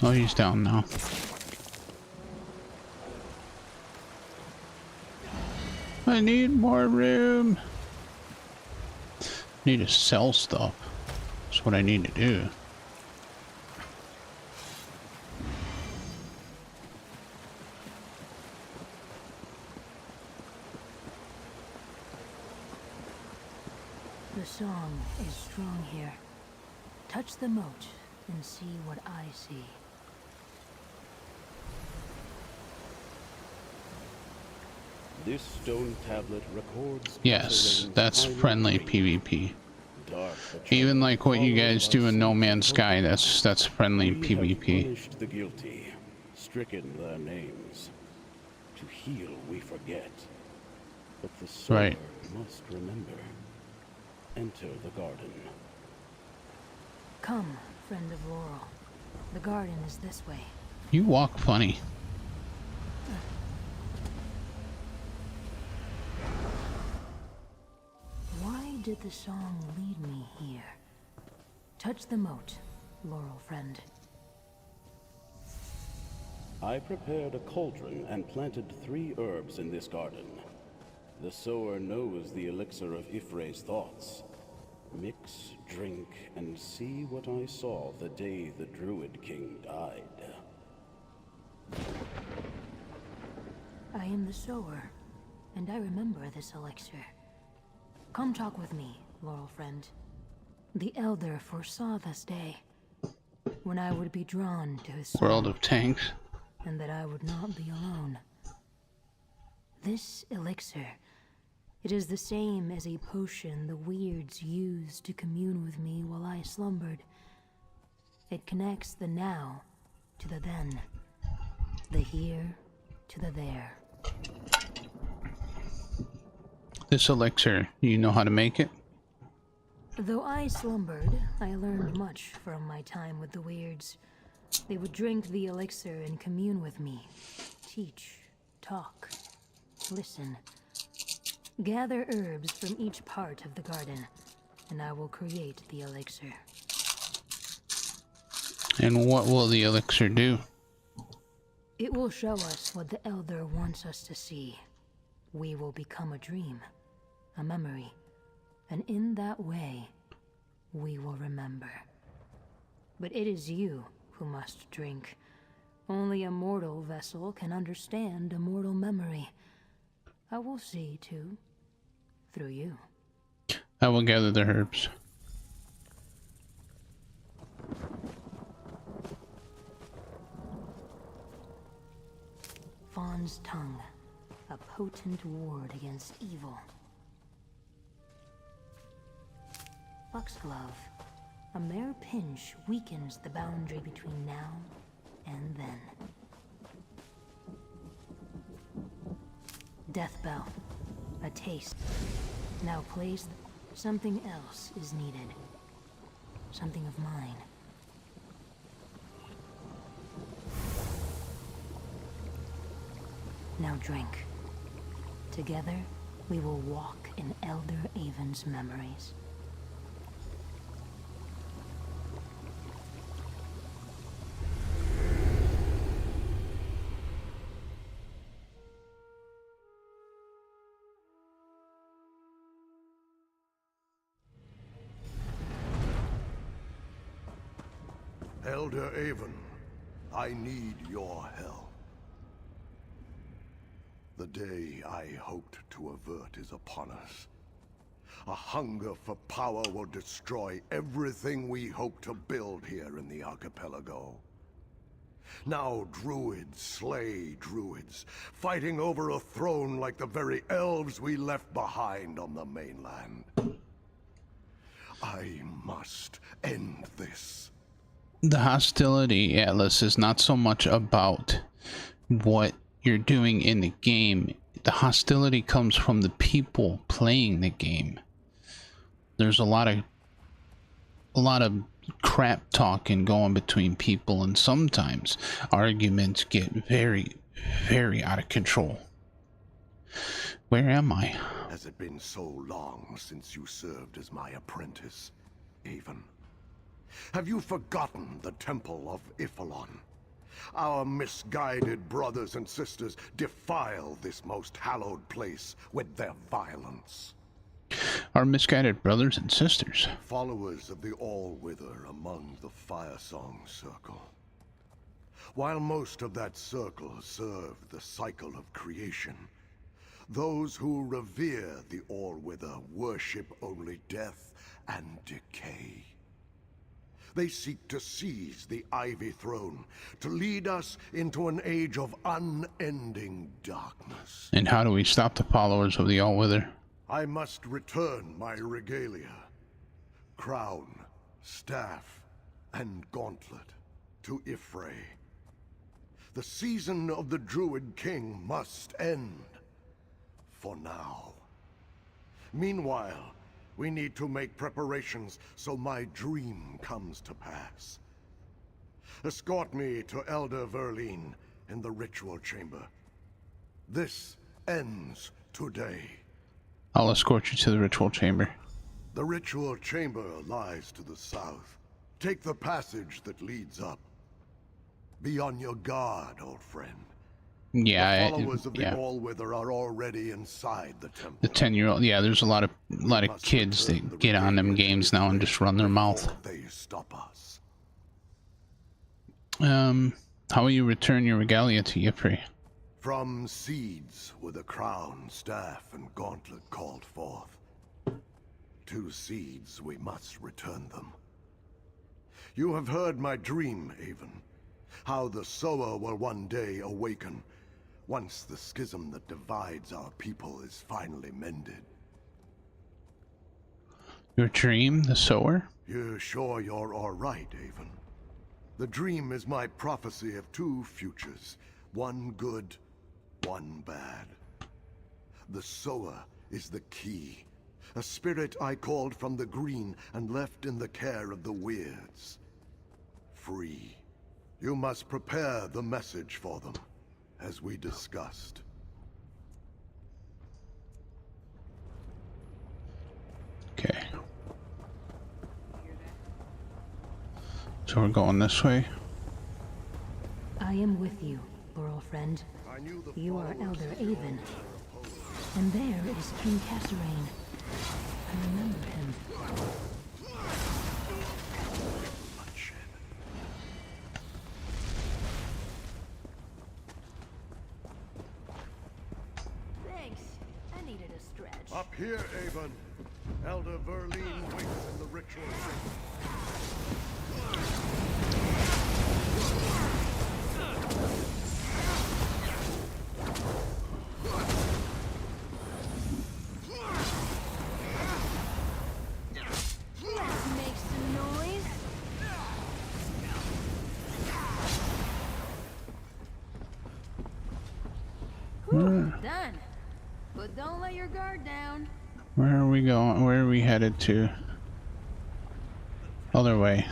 Oh, he's down now. I need more room. Need to sell stuff. That's what I need to do. The song is strong here. Touch the moat and see what I see. This stone tablet records. Yes, that's friendly PvP. Even like what you guys do in No Man's Sky, that's friendly PvP. Punished the guilty, stricken their names. To heal, we forget. But the soul Right. must remember. Enter the garden. Come, friend of Laurel. The garden is this way. You walk funny. Why did the song lead me here? Touch the moat, Laurel friend. I prepared a cauldron and planted 3 herbs in this garden. The sower knows the elixir of Ifre's thoughts. Mix, drink, and see what I saw the day the Druid King died. I am the sower, and I remember this elixir. Come talk with me, Laurel friend. The Elder foresaw this day, when I would be drawn to his soul, World of Tanks. and that I would not be alone. This elixir, it is the same as a potion the weirds used to commune with me while I slumbered. It connects the now to the then, the here to the there. This elixir, you know how to make it? Though I slumbered, I learned much from my time with the weirds. They would drink the elixir and commune with me. Teach, talk, listen. Gather herbs from each part of the garden, and I will create the elixir. And what will the elixir do? It will show us what the Elder wants us to see. We will become a dream, a memory, and in that way, we will remember. But it is you who must drink. Only a mortal vessel can understand a mortal memory. I will see, too, through you. I will gather the herbs. Fawn's tongue, a potent ward against evil. Foxglove, a mere pinch weakens the boundary between now and then. Deathbell, a taste. Now place. Something else is needed. Something of mine. Now drink. Together, we will walk in Elder Avon's memories. Elder Avon, I need your help. The day I hoped to avert is upon us. A hunger for power will destroy everything we hope to build here in the archipelago. Now druids slay druids, fighting over a throne like the very elves we left behind on the mainland. I must end this. The hostility, Atlas, is not so much about what you're doing in the game. The hostility comes from the people playing the game. There's a lot of crap talking going between people, and sometimes arguments get very, very out of control. Where am I? Has it been so long since you served as my apprentice, Avon? Have you forgotten the Temple of Ifalon? Our misguided brothers and sisters defile this most hallowed place with their violence. Our misguided brothers and sisters. Followers of the All-Wither among the Firesong Circle. While most of that circle serve the cycle of creation, those who revere the All-Wither worship only death and decay. They seek to seize the Ivy Throne, to lead us into an age of unending darkness. And how do we stop the followers of the All-Wither? I must return my regalia, crown, staff, and gauntlet to Ifre. The season of the Druid King must end, for now. Meanwhile, we need to make preparations so my dream comes to pass. Escort me to Elder Verlene in the ritual chamber. This ends today. I'll escort you to the ritual chamber. The ritual chamber lies to the south. Take the passage that leads up. Be on your guard, old friend. Yeah, The followers of the Allwither are already inside the temple. The 10-year-old. Yeah, there's a lot of kids that get on them games now and just run their mouth. They stop us. How will you return your regalia to Y'ffre? From seeds were the crown, staff, and gauntlet called forth. To seeds we must return them. You have heard my dream, Avon. How the sower will one day awaken, once the schism that divides our people is finally mended. Your dream, the sower? You're sure you're all right, Avon? The dream is my prophecy of two futures, one good, one bad. The sower is the key, a spirit I called from the green and left in the care of the Weirds. Free. You must prepare the message for them, as we discussed. Okay. So we're going this way. I am with you, Burl friend. You are Elder Avon. And there is King Kasserine. I remember him. Thanks. I needed a stretch. Up here, Avon. Elder Verleen waits in the ritual chamber. Let's make some noise. Whew, done. But don't let your guard down. Where are we going? Where are we headed to? Other way.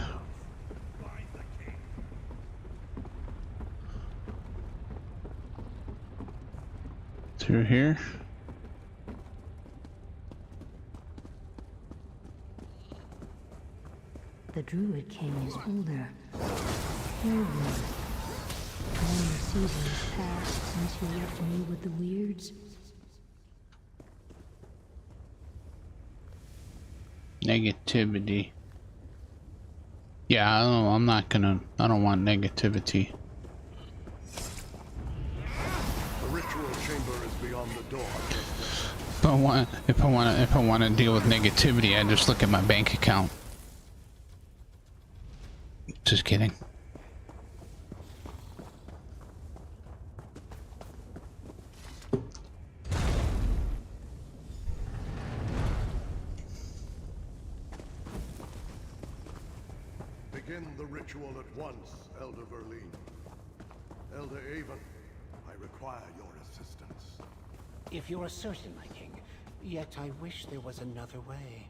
Through here? The Druid King is older. Older. Many seasons passed since he left me with the Weirds. Negativity. Yeah, I'm not gonna. I don't want negativity. The ritual chamber is beyond the door. If I want to deal with negativity, I just look at my bank account. Just kidding. Begin the ritual at once, Elder Verleen. Elder Avon, I require your assistance. If you are certain, my king, yet I wish there was another way.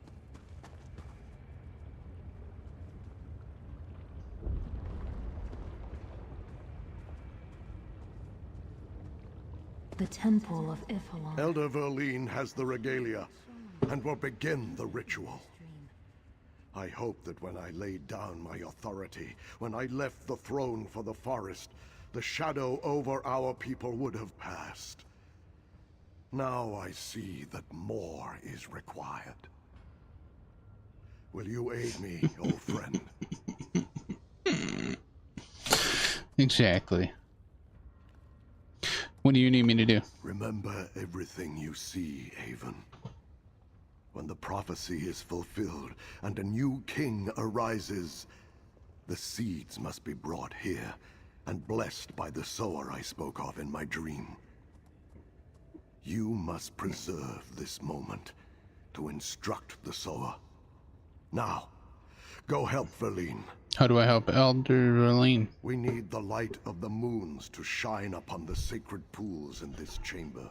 The Temple of Ifalon. Elder Verleen has the regalia, and will begin the ritual. I hope that when I laid down my authority, when I left the throne for the forest, the shadow over our people would have passed. Now I see that more is required. Will you aid me, old friend? Exactly. What do you need me to do? Remember everything you see, Avon. When the prophecy is fulfilled and a new king arises, the seeds must be brought here and blessed by the sower I spoke of in my dream. You must preserve this moment to instruct the sower. Now, go help Verleen. How do I help Elder Verleen? We need the light of the moons to shine upon the sacred pools in this chamber.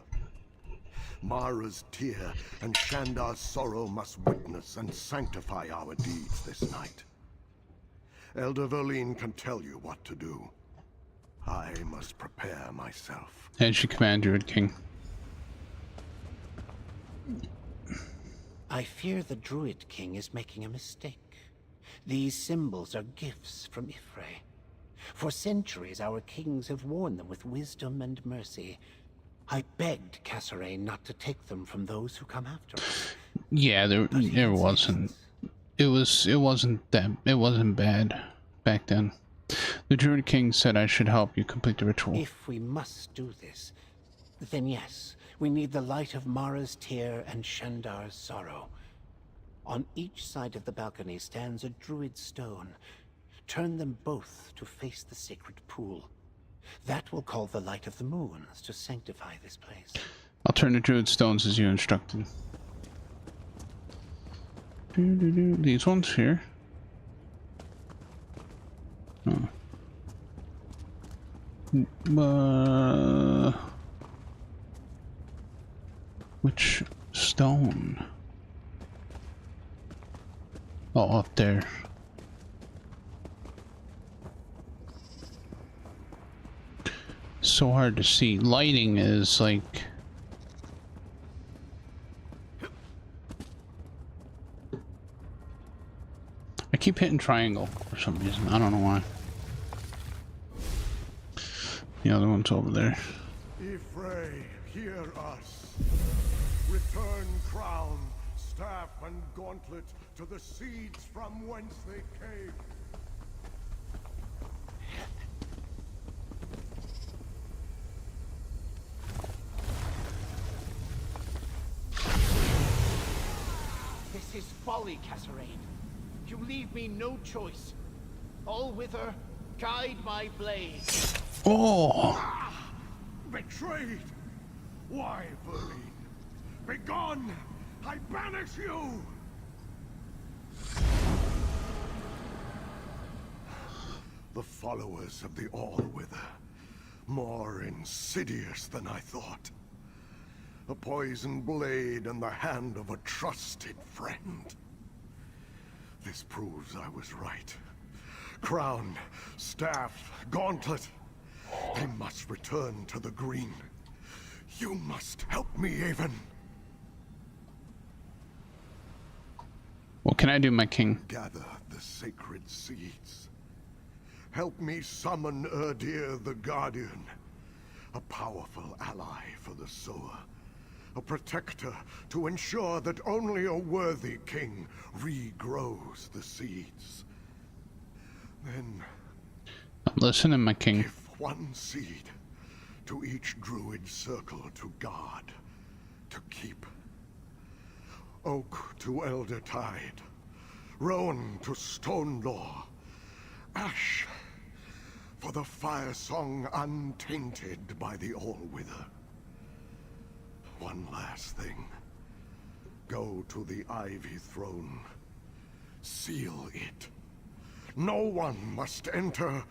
Mara's tear and Shandar's sorrow must witness and sanctify our deeds this night. Elder Verleen can tell you what to do. I must prepare myself. As you command, Druid King. I fear the Druid King is making a mistake. These symbols are gifts from Y'ffre. For centuries, our kings have worn them with wisdom and mercy. I begged Kasserine not to take them from those who come after us. Yeah, there wasn't. It wasn't bad back then. The Druid King said I should help you complete the ritual. If we must do this, then yes, we need the light of Mara's tear and Shandar's sorrow. On each side of the balcony stands a druid stone. Turn them both to face the sacred pool. That will call the light of the moons to sanctify this place. I'll turn the druid stones as you instructed. These ones here. Oh. Which stone? Oh, up there. So hard to see. Lighting is like... I keep hitting triangle for some reason. I don't know why. The other one's over there. Y'ffre, hear us. Return crown, staff, and gauntlet to the seeds from whence they came. This is folly, Kasserine. You leave me no choice. Allwither, guide my blade. Oh! Betrayed! Why, Vereen? Begone! I banish you! The followers of the Allwither. More insidious than I thought. A poisoned blade in the hand of a trusted friend. This proves I was right. Crown, staff, gauntlet. They must return to the green. You must help me, Aven. What can I do, my king? Gather the sacred seeds. Help me summon Erdir the Guardian. A powerful ally for the sower. A protector to ensure that only a worthy king regrows the seeds. Then... I'm listening, my king. Give one seed to each druid circle to guard, to keep. Oak to Elder Tide, Rowan to Stonelaw, Ash for the fire song untainted by the Allwither. One last thing. Go to the Ivy Throne. Seal it. No one must enter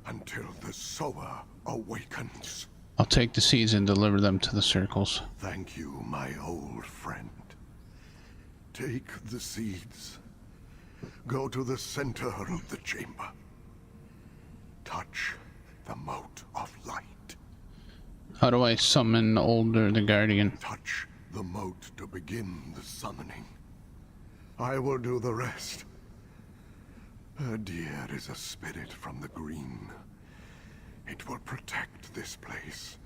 until the sower awakens. I'll take the seeds and deliver them to the circles. Thank you, my old friend. Take the seeds. Go to the center of the chamber. Touch the mote of light. How do I summon Older the Guardian? Touch the mote to begin the summoning. I will do the rest. Erdir is a spirit from the green. It will protect this place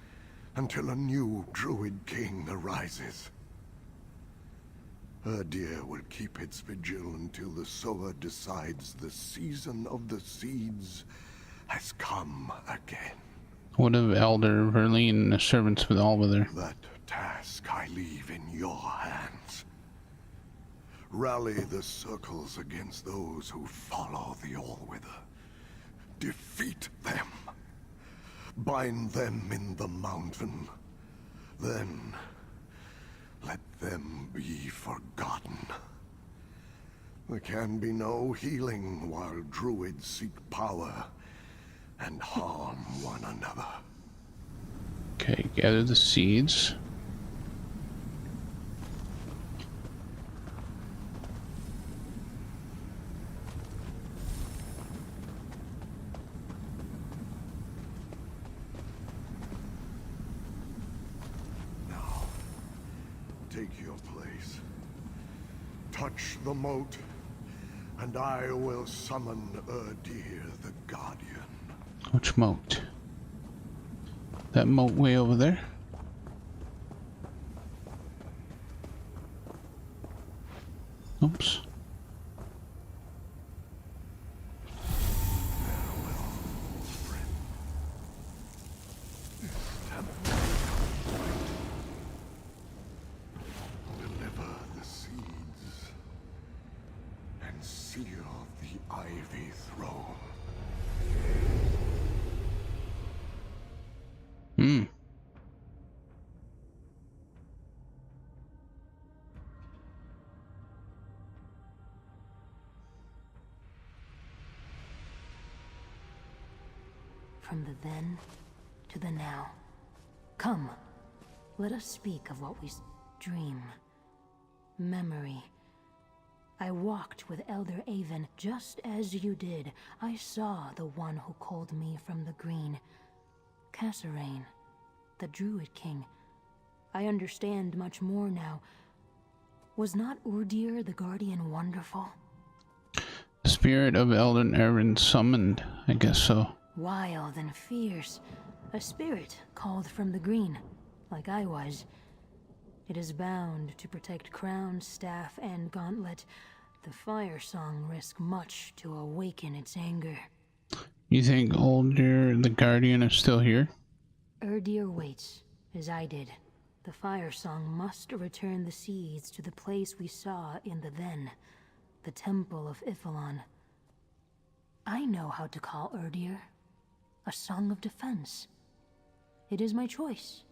until a new druid king arises. Erdir will keep its vigil until the sower decides the season of the seeds has come again. What of Elder Verleen and the servants of the Allwither? That task I leave in your hands. Rally the circles against those who follow the Allwither. Defeat them. Bind them in the mountain. Then, let them be forgotten. There can be no healing while druids seek power and harm one another. Okay, gather the seeds. Now, take your place. Touch the moat, and I will summon Erdir the Guardian. Which moat? That moat way over there? Oops. Deliver the seeds and seal the Ivy Throne. Hmm. From the then to the now. Come, let us speak of what we dream. Memory. I walked with Elder Avon just as you did. I saw the one who called me from the green. Kasserine, the Druid King. I understand much more now. Was not Urdir the Guardian wonderful? The spirit of Elden Aaron summoned, I guess so. Wild and fierce. A spirit called from the green, like I was. It is bound to protect crown, staff, and gauntlet. The Fire Song risk much to awaken its anger. You think Uldir the Guardian is still here? Urdir waits, as I did. The Fire Song must return the seeds to the place we saw in the then, the Temple of Ifilon. I know how to call Urdir. A song of defense. It is my choice.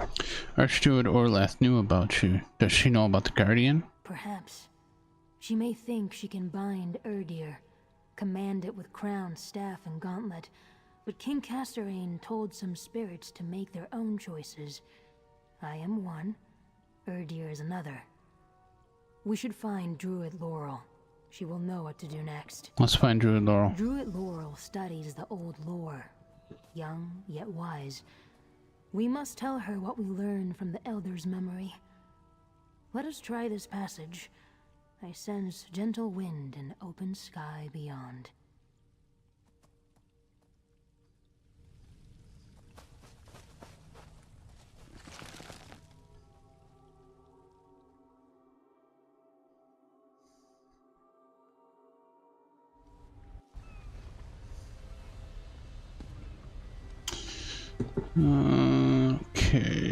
Archdruid Orlath knew about you. Does she know about the Guardian? Perhaps. She may think she can bind Urdir, command it with crown, staff, and gauntlet, but King Kasserine told some spirits to make their own choices. I am one, Urdir is another. We should find Druid Laurel. She will know what to do next. Let's find Druid Laurel. Druid Laurel studies the old lore, young yet wise. We must tell her what we learned from the Elder's memory. Let us try this passage. I sense gentle wind and open sky beyond. Okay.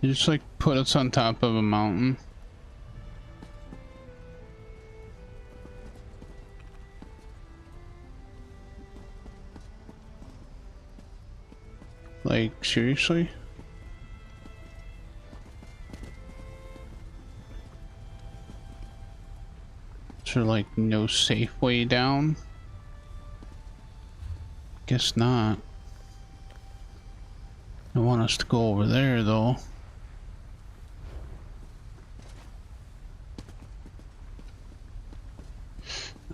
You just like put us on top of a mountain. Like, seriously? Is there like no safe way down? Guess not. I want us to go over there though.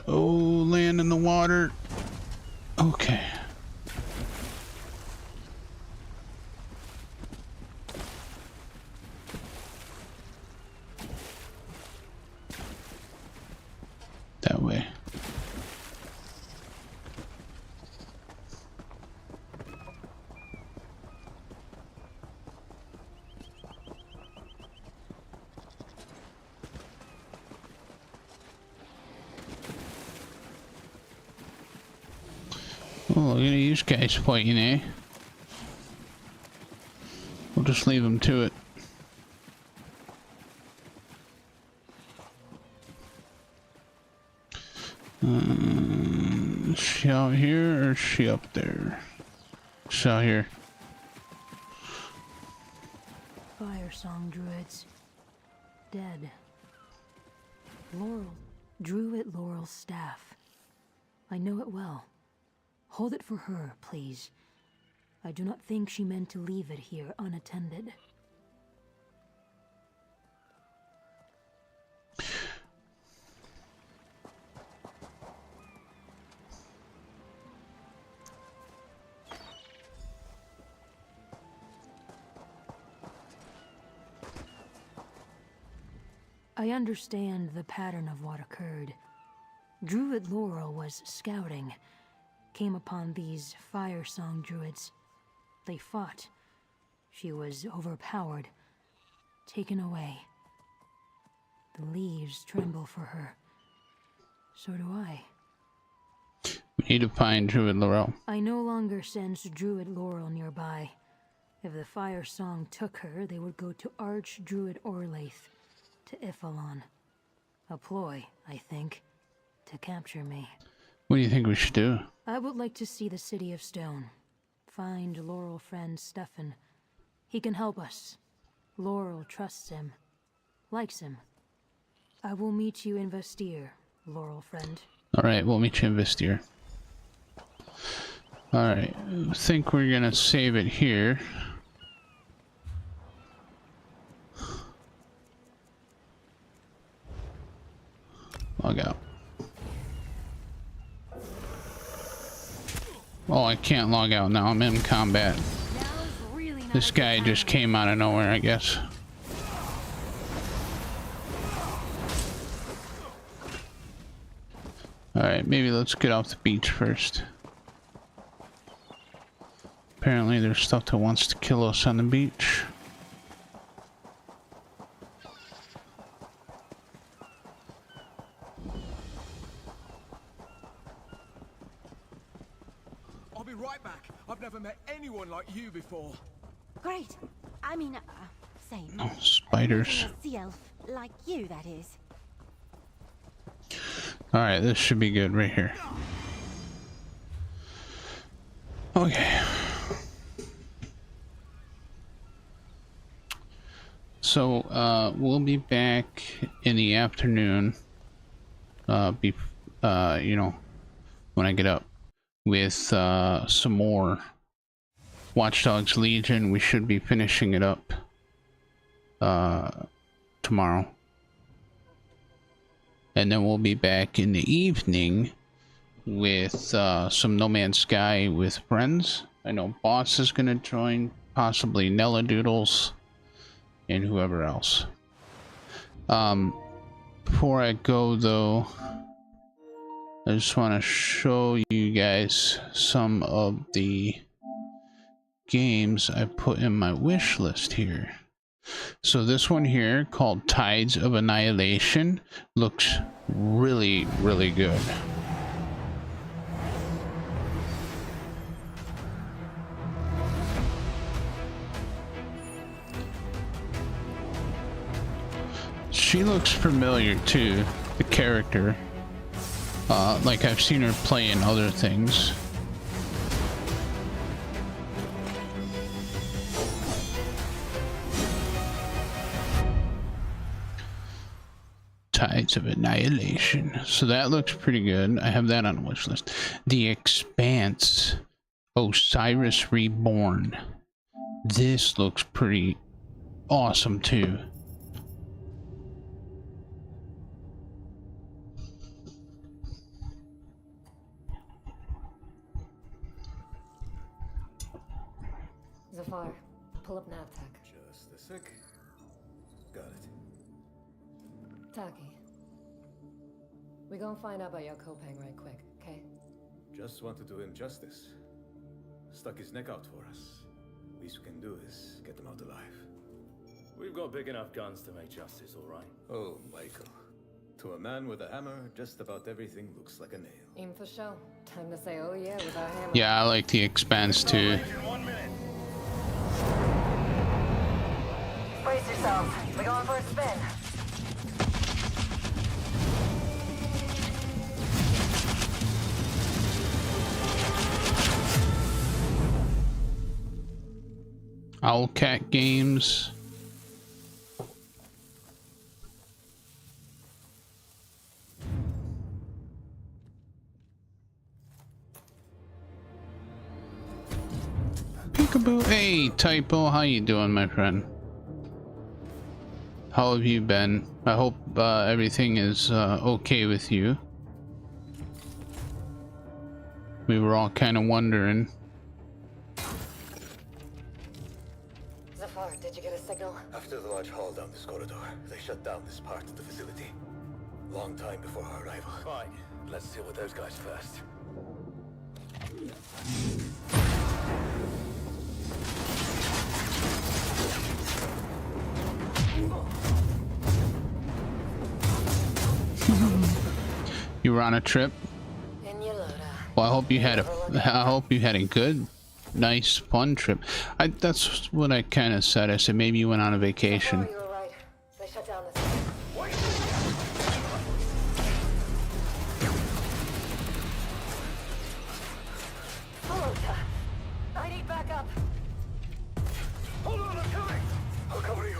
Oh, land in the water. Okay. That way. Oh, look at these guys fighting, eh? We'll just leave them to it. Is she out here or is she up there? She's out here. Fire Song druids. Dead. Laurel. Druid Laurel's staff. I know it well. Hold it for her, please. I do not think she meant to leave it here unattended. I understand the pattern of what occurred. Druid Laurel was scouting, came upon these Fire Song druids. They fought. She was overpowered, taken away. The leaves tremble for her. So do I. We need to find Druid Laurel. I no longer sense Druid Laurel nearby. If the Fire Song took her, they would go to Archdruid Orlaith, to Ifalon. A ploy, I think, to capture me. What do you think we should do? I would like to see the City of Stone. Find Laurel friend Stefan. He can help us. Laurel trusts him. Likes him. I will meet you in Vestir, Laurel friend. Alright, we'll meet you in Vestir. Alright, I think we're gonna save it here. Log out. Oh, I can't log out now. I'm in combat. This guy just came out of nowhere, I guess. Alright, maybe let's get off the beach first. Apparently there's stuff that wants to kill us on the beach. I'll be right back. I've never met anyone like you before. Great. I mean, same. Oh, spiders. A sea elf like you, that is. Alright, this should be good right here. Okay. So, we'll be back in the afternoon, you know, when I get up, with some more Watch Dogs Legion. We should be finishing it up tomorrow. And then we'll be back in the evening with some No Man's Sky with friends. I know Boss is going to join, possibly Nella Doodles, and whoever else. Before I go though, I just want to show you guys some of the games I put in my wish list here. So this one here, called Tides of Annihilation, looks really, really good. She looks familiar too, the character. Like I've seen her play in other things. Tides of Annihilation. So that looks pretty good. I have that on the wish list. The Expanse, Osiris Reborn. This looks pretty awesome too. Zafar, pull up Navtech. Just a sec. Got it. Taki, we gonna find out about your Kopang right quick, okay? Just want to do him justice. Stuck his neck out for us. Least we can do is get him out alive. We've got big enough guns to make justice, all right? Oh, Michael. To a man with a hammer, just about everything looks like a nail. Aim for show. Time to say, oh yeah, with our hammer. Yeah, I like The Expanse too. Brace yourself. We're going for a spin. Owlcat Games. Peekaboo. Hey, Typo, how you doing, my friend? How have you been? I hope everything is okay with you. We were all kind of wondering. Zafar, did you get a second signal? After the large hall down this corridor, they shut down this part of the facility. Long time before our arrival. Fine. Let's deal with those guys first. You were on a trip? Well, I hope you had a good, nice, fun trip. That's what I kind of said. I said maybe you went on a vacation. You were right. They shut down this. Alota, I need backup. Hold on, I'm coming! I'll cover you.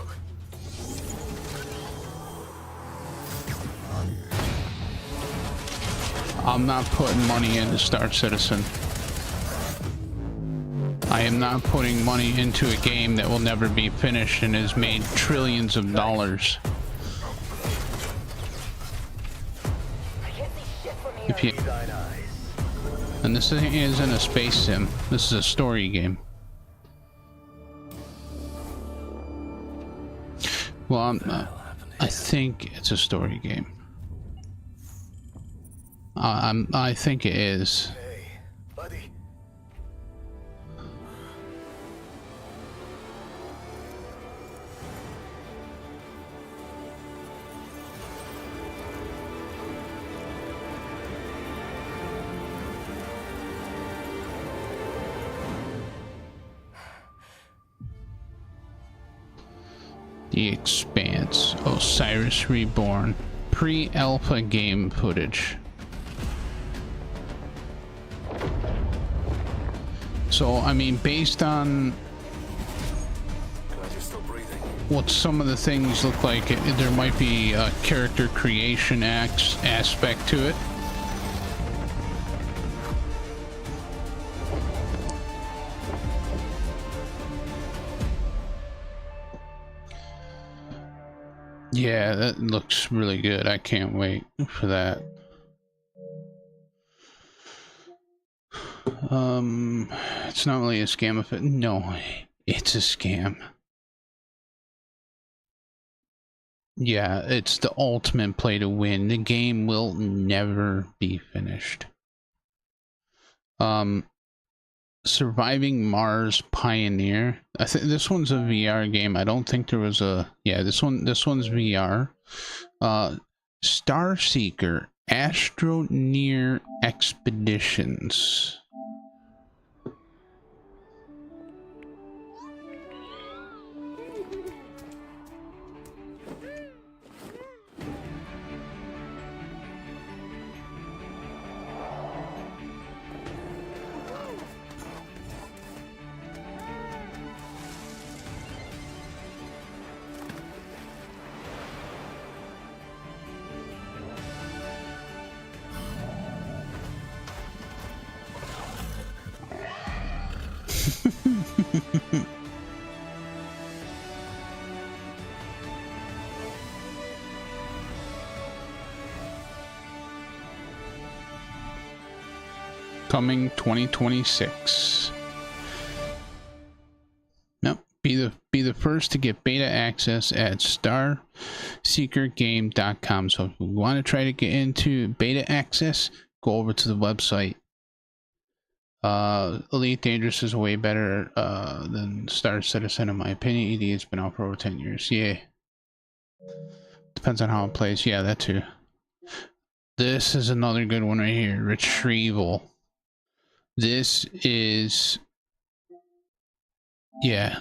I'm not putting money into Star Citizen. I am not putting money into a game that will never be finished and has made trillions of dollars. If you, and this isn't a space sim. This is a story game. Well, I think it's a story game. I think it is. Hey, buddy. The Expanse, Osiris Reborn, pre-alpha game footage. So, I mean, based on what some of the things look like, there might be a character creation aspect to it. Yeah, that looks really good. I can't wait for that. It's not really a scam if it. No, it's a scam. Yeah, it's the ultimate play to win. The game will never be finished. Surviving Mars Pioneer. I think this one's a VR game. I don't think there was a. Yeah, this one's VR. Star Seeker Astroneer Expeditions. Coming 2026. Nope. Be the first to get beta access at starseekergame.com. So if you want to try to get into beta access, go over to the website. Elite Dangerous is way better than Star Citizen in my opinion. ED has been out for over 10 years. Yeah. Depends on how it plays. Yeah, that too. This is another good one right here. Retrieval. This is... Yeah.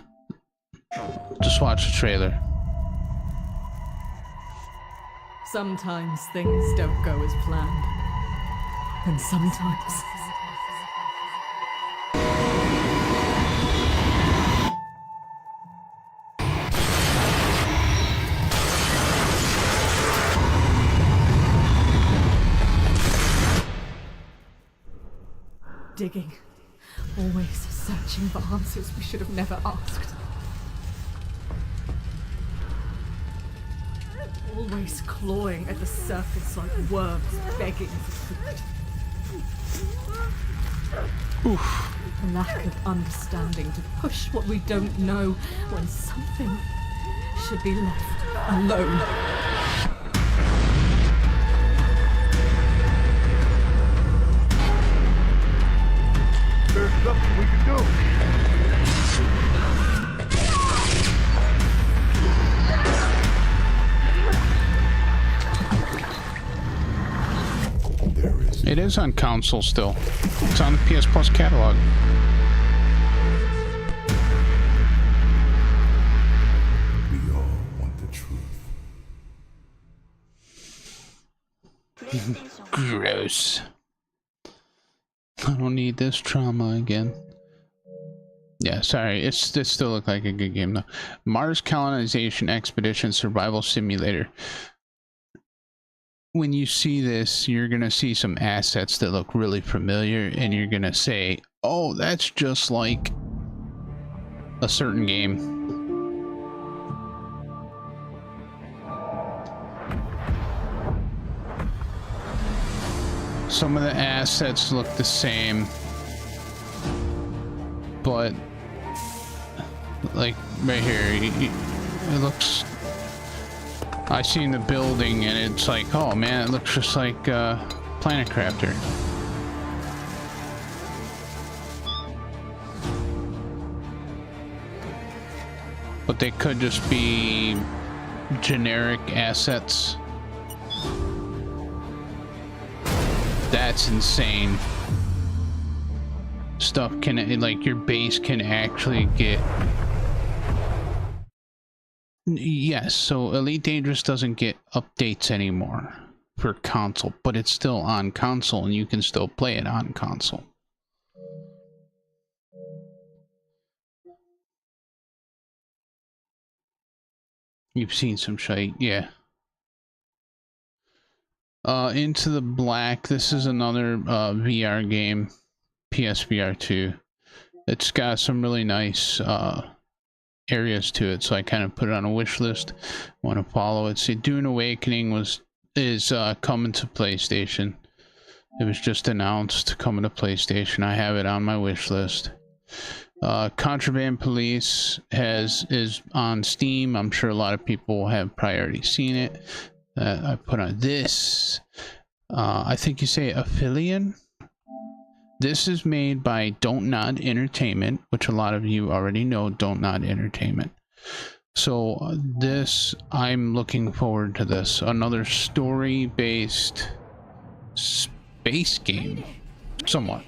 Just watch the trailer. Sometimes things don't go as planned. And sometimes... Digging. Always searching for answers we should have never asked. Always clawing at the surface like worms begging for food. Oof. A lack of understanding to push what we don't know when something should be left alone. There's nothing we can do. It is on console still. It's on the PS Plus catalog. We all want the truth. Gross. I don't need this trauma again. Yeah, sorry. It still looked like a good game though. Mars Colonization Expedition Survival Simulator. When you see this, you're gonna see some assets that look really familiar, and you're gonna say, "Oh, that's just like a certain game." Some of the assets look the same, but like right here, it looks. I seen the building and it's like, oh man, it looks just like Planet Crafter. But they could just be generic assets. That's insane. Stuff can, like, your base can actually get. Yes, so Elite Dangerous doesn't get updates anymore for console, but it's still on console and you can still play it on console. You've seen some shite, yeah. Into the Black, this is another VR game, PSVR 2. It's got some really nice areas to it, so I kind of put it on a wish list. Want to follow it. See, Dune Awakening is coming to PlayStation. It was just announced coming to PlayStation. I have it on my wish list. Contraband Police is on Steam. I'm sure a lot of people have probably already seen it. I put on this. I think you say Aphelion. This is made by Don't Nod Entertainment, which a lot of you already know Don't Nod Entertainment. So this, I'm looking forward to this. Another story-based space game, somewhat.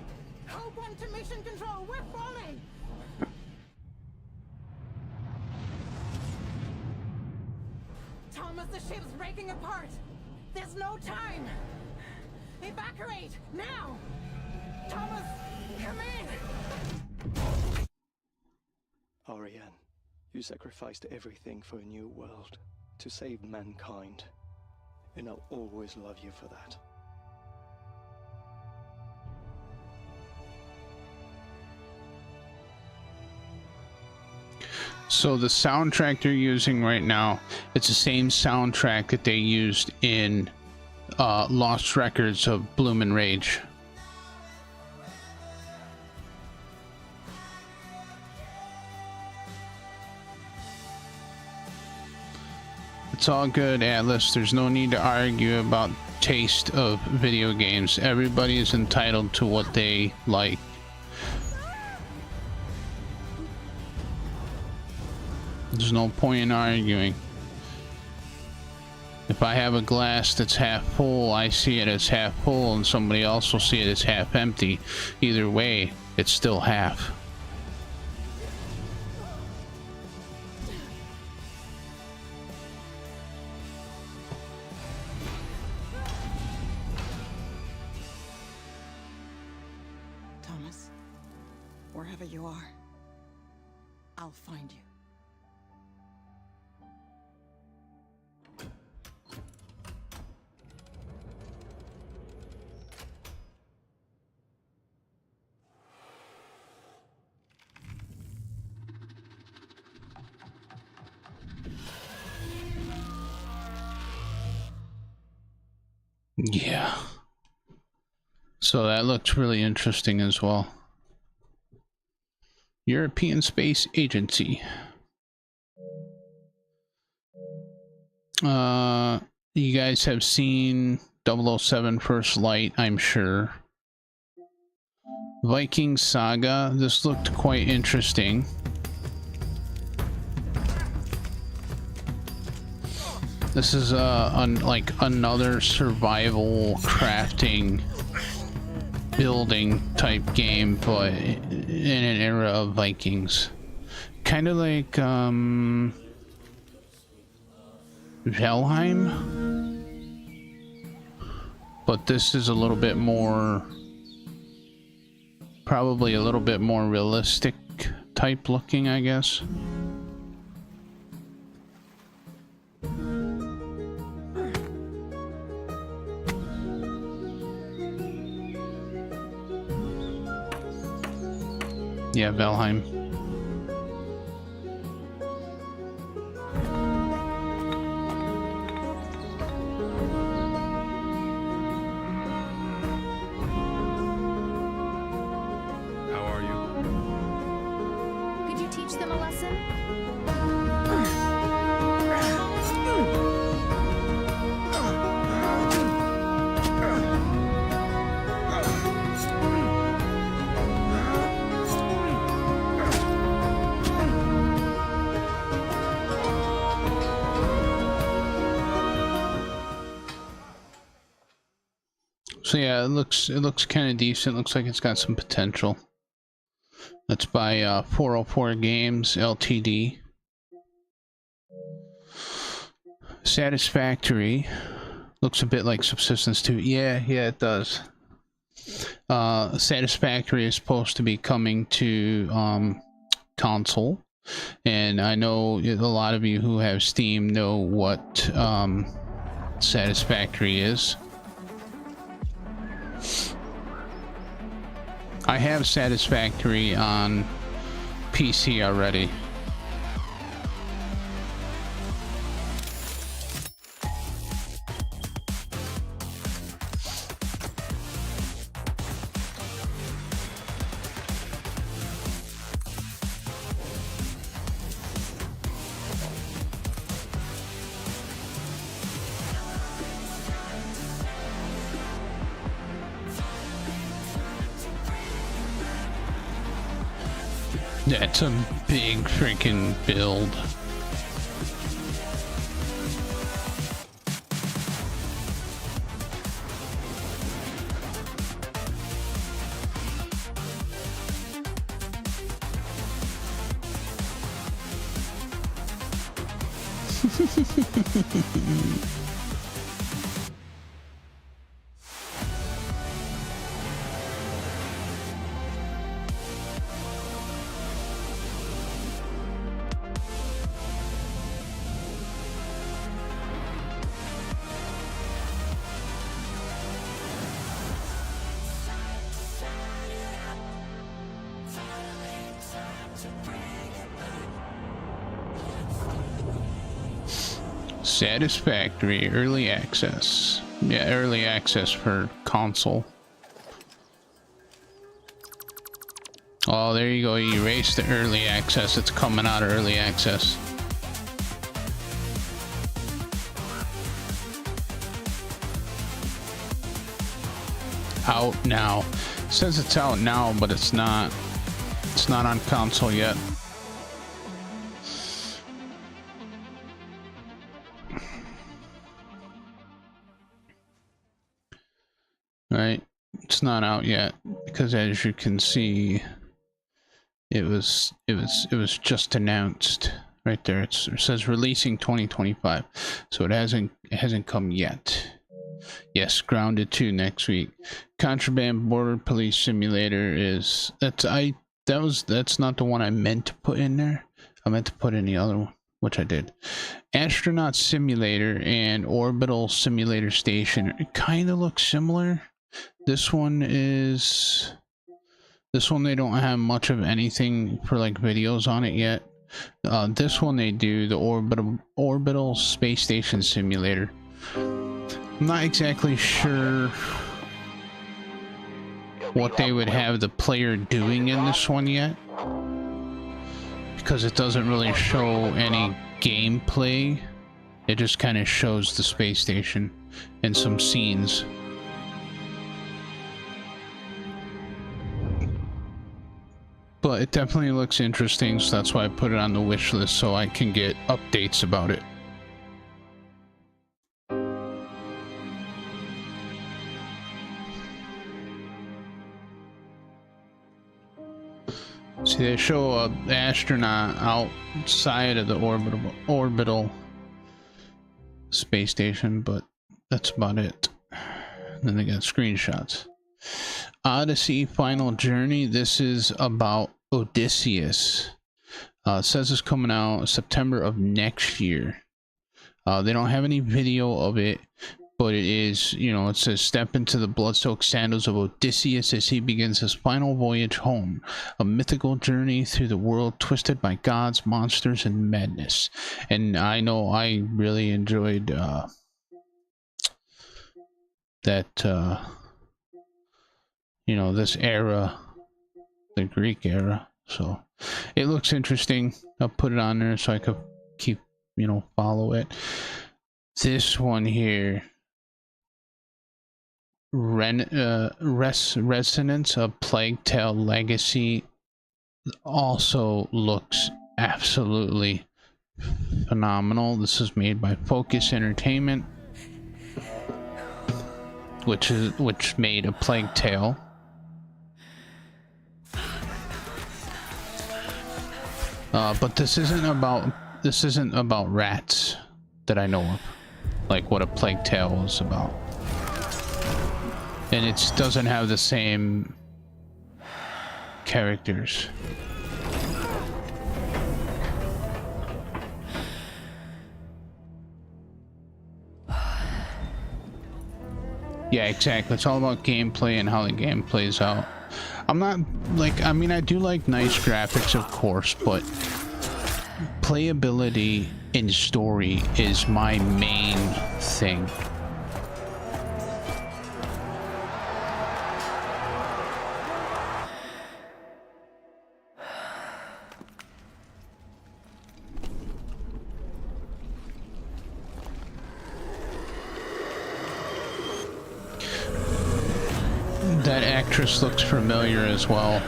Thomas, the ship's breaking apart. There's no time. Evacuate now. Thomas, come in! Ariane, you sacrificed everything for a new world, to save mankind. And I'll always love you for that. So the soundtrack they're using right now, it's the same soundtrack that they used in Lost Records of Bloomin' Rage. It's all good, Atlas. There's no need to argue about taste of video games. Everybody is entitled to what they like. There's no point in arguing. If I have a glass that's half full, I see it as half full, and somebody else will see it as half empty. Either way, it's still half. Thomas, wherever you are, I'll find you. Yeah. So that looks really interesting as well. European Space Agency. You guys have seen 007 First Light, I'm sure. Viking Saga, this looked quite interesting. This is like another survival crafting building type game, but in an era of Vikings. Kind of like Valheim, but this is a little bit more, probably a little bit more realistic type looking, I guess. Yeah, Valheim. How are you? Could you teach them a lesson? So yeah, it looks kind of decent. Looks like it's got some potential. That's by 404 Games Ltd. Satisfactory. Looks a bit like Subsistence 2. Yeah, it does. Satisfactory is supposed to be coming to console, and I know a lot of you who have Steam know what Satisfactory is. I have Satisfactory on PC already. That's a big freaking build. Satisfactory early access. Yeah, early access for console. Oh, there you go. You erased the early access. It's coming out of early access. Out now. It says it's out now, but it's not. It's not on console yet. Right, it's not out yet because, as you can see, it was just announced right there. It says releasing 2025, so it hasn't come yet. Yes, Grounded 2 next week. Contraband Border Police Simulator is that's not the one I meant to put in there. I meant to put in the other one, which I did. Astronaut Simulator and Orbital Simulator Station kind of look similar. This one they don't have much of anything for like videos on it yet. This one they do, the Orbital Space Station Simulator. I'm not exactly sure what they would have the player doing in this one yet, because it doesn't really show any gameplay It just kind of shows the space station and some scenes. But it definitely looks interesting, so that's why I put it on the wish list, so I can get updates about it. See, they show an astronaut outside of the orbital space station, but that's about it. And then they got screenshots. Odyssey Final Journey. This is about Odysseus. It says it's coming out September of next year. They don't have any video of it, but it is, you know, it says step into the blood-soaked sandals of Odysseus as he begins his final voyage home, a mythical journey through the world twisted by gods, monsters, and madness. And I know I really enjoyed that you know, this era, the Greek era. So it looks interesting. I'll put it on there so I could keep, you know, follow it. This one here, Resonance of Plague Tale Legacy, also looks absolutely phenomenal. This is made by Focus Entertainment, which made A Plague Tale. But this isn't about rats that I know of, like what A Plague Tale was about. And it doesn't have the same characters. Yeah, exactly. It's all about gameplay and how the game plays out. I'm not like, I mean, I do like nice graphics, of course, but playability and story is my main thing. That actress looks familiar as well.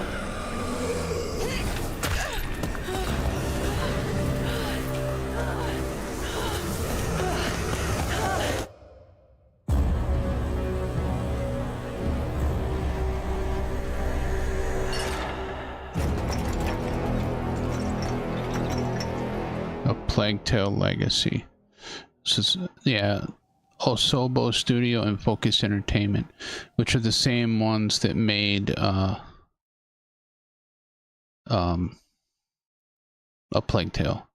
A Plague Tale Legacy. This is, yeah, Osobo Studio and Focus Entertainment, which are the same ones that made A Plague Tale.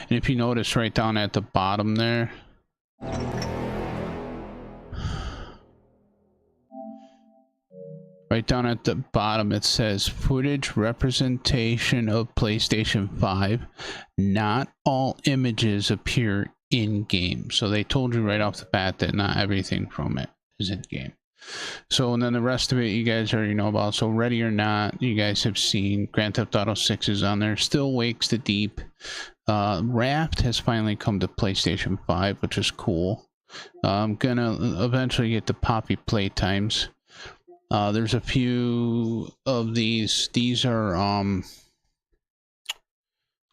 And if you notice right down at the bottom there, right down at the bottom, it says footage representation of PlayStation 5. Not all images appear in game. So they told you right off the bat that not everything from it is in game. So, and then the rest of it you guys already know about. So Ready or Not, you guys have seen. Grand Theft Auto 6 is on there. Still Wakes the Deep. Raft has finally come to PlayStation 5, which is cool. I'm gonna eventually get the Poppy Playtimes. There's a few of these. These are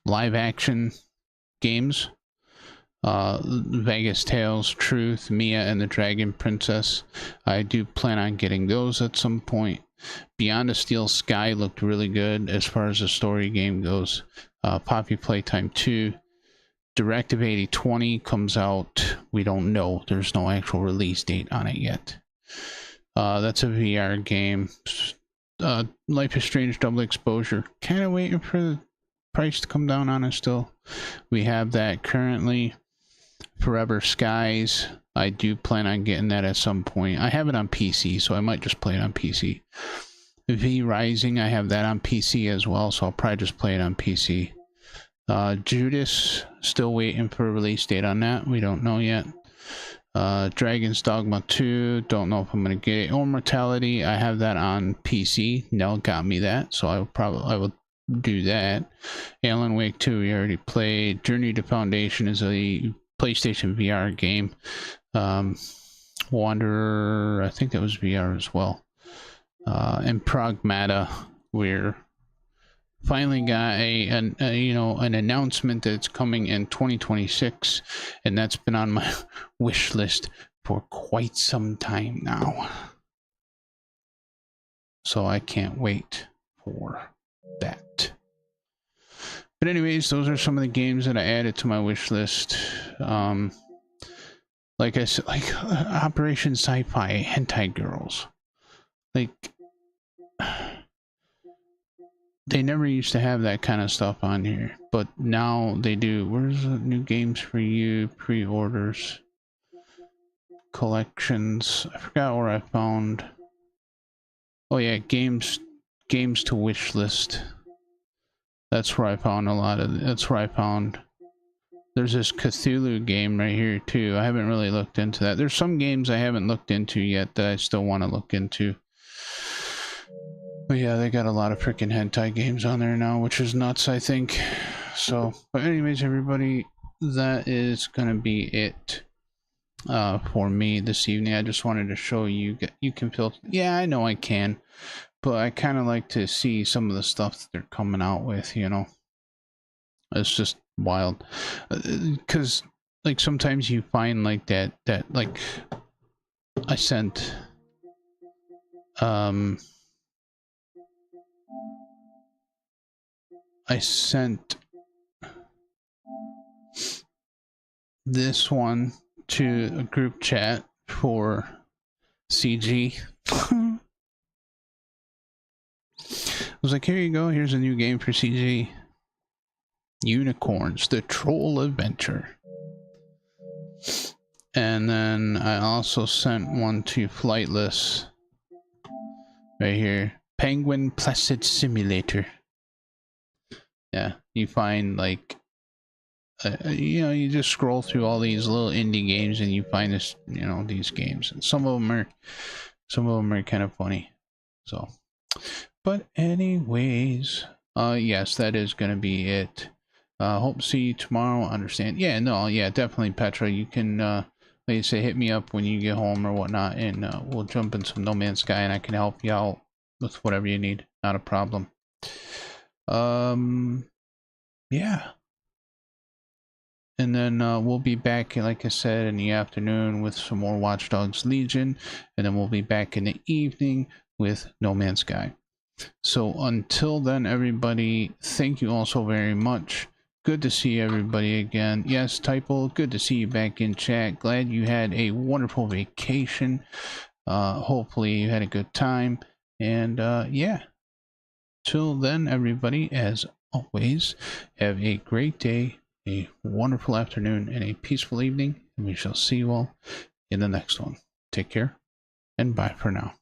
live action games. Vegas Tales, Truth, Mia and the Dragon Princess. I do plan on getting those at some point. Beyond a Steel Sky looked really good as far as the story game goes. Poppy Playtime 2. Directive 8020 comes out. We don't know. There's no actual release date on it yet. That's a VR game. Life is Strange Double Exposure. Kind of waiting for the price to come down on it still. We have that currently. Forever Skies. I do plan on getting that at some point. I have it on PC, so I might just play it on PC. V Rising, I have that on PC as well, so I'll probably just play it on PC. Judas, still waiting for a release date on that. We don't know yet. Dragon's Dogma 2, don't know if I'm going to get it. Immortality, I have that on PC. Nell got me that, so I will do that. Alan Wake 2, we already played. Journey to Foundation is a PlayStation VR game. Wanderer, I think that was VR as well. And Pragmata, we're finally got an announcement that it's coming in 2026, and that's been on my wish list for quite some time now. So I can't wait for that. But anyways, those are some of the games that I added to my wish list. Like I said, like Operation Sci-Fi, Hentai Girls. Like, they never used to have that kind of stuff on here, but now they do. Where's the new games for you? Pre-orders, collections. I forgot where I found. Oh yeah, games to wish list. That's where I found a lot of. That's where I found. There's this Cthulhu game right here too. I haven't really looked into that. There's some games I haven't looked into yet that I still want to look into. But yeah, they got a lot of freaking hentai games on there now, which is nuts, I think. So, but anyways, everybody, that is gonna be it for me this evening. I just wanted to show you. You can filter. Yeah, I know I can, but I kind of like to see some of the stuff that they're coming out with. You know, it's just wild, because like sometimes you find like that like I sent this one to a group chat for CG. I was like, here you go, here's a new game for CG. Unicorns, the Troll Adventure. And then I also sent one to Flightless. Right here. Penguin Placid Simulator. Yeah, you find like you just scroll through all these little indie games and you find this, these games, and some of them are kind of funny. So, but anyways, yes, that is gonna be it. Hope to see you tomorrow. Understand? Yeah, no, yeah, definitely, Petra. You can, like you say, hit me up when you get home or whatnot, and we'll jump in some No Man's Sky, and I can help you out with whatever you need. Not a problem. Yeah. And then we'll be back, like I said, in the afternoon with some more Watch Dogs Legion, and then we'll be back in the evening with No Man's Sky. So until then, everybody, thank you all so very much. Good to see everybody again. Yes, Typo, good to see you back in chat. Glad you had a wonderful vacation. Hopefully you had a good time. And yeah, till then, everybody, as always, have a great day, a wonderful afternoon, and a peaceful evening. And we shall see you all in the next one. Take care, and bye for now.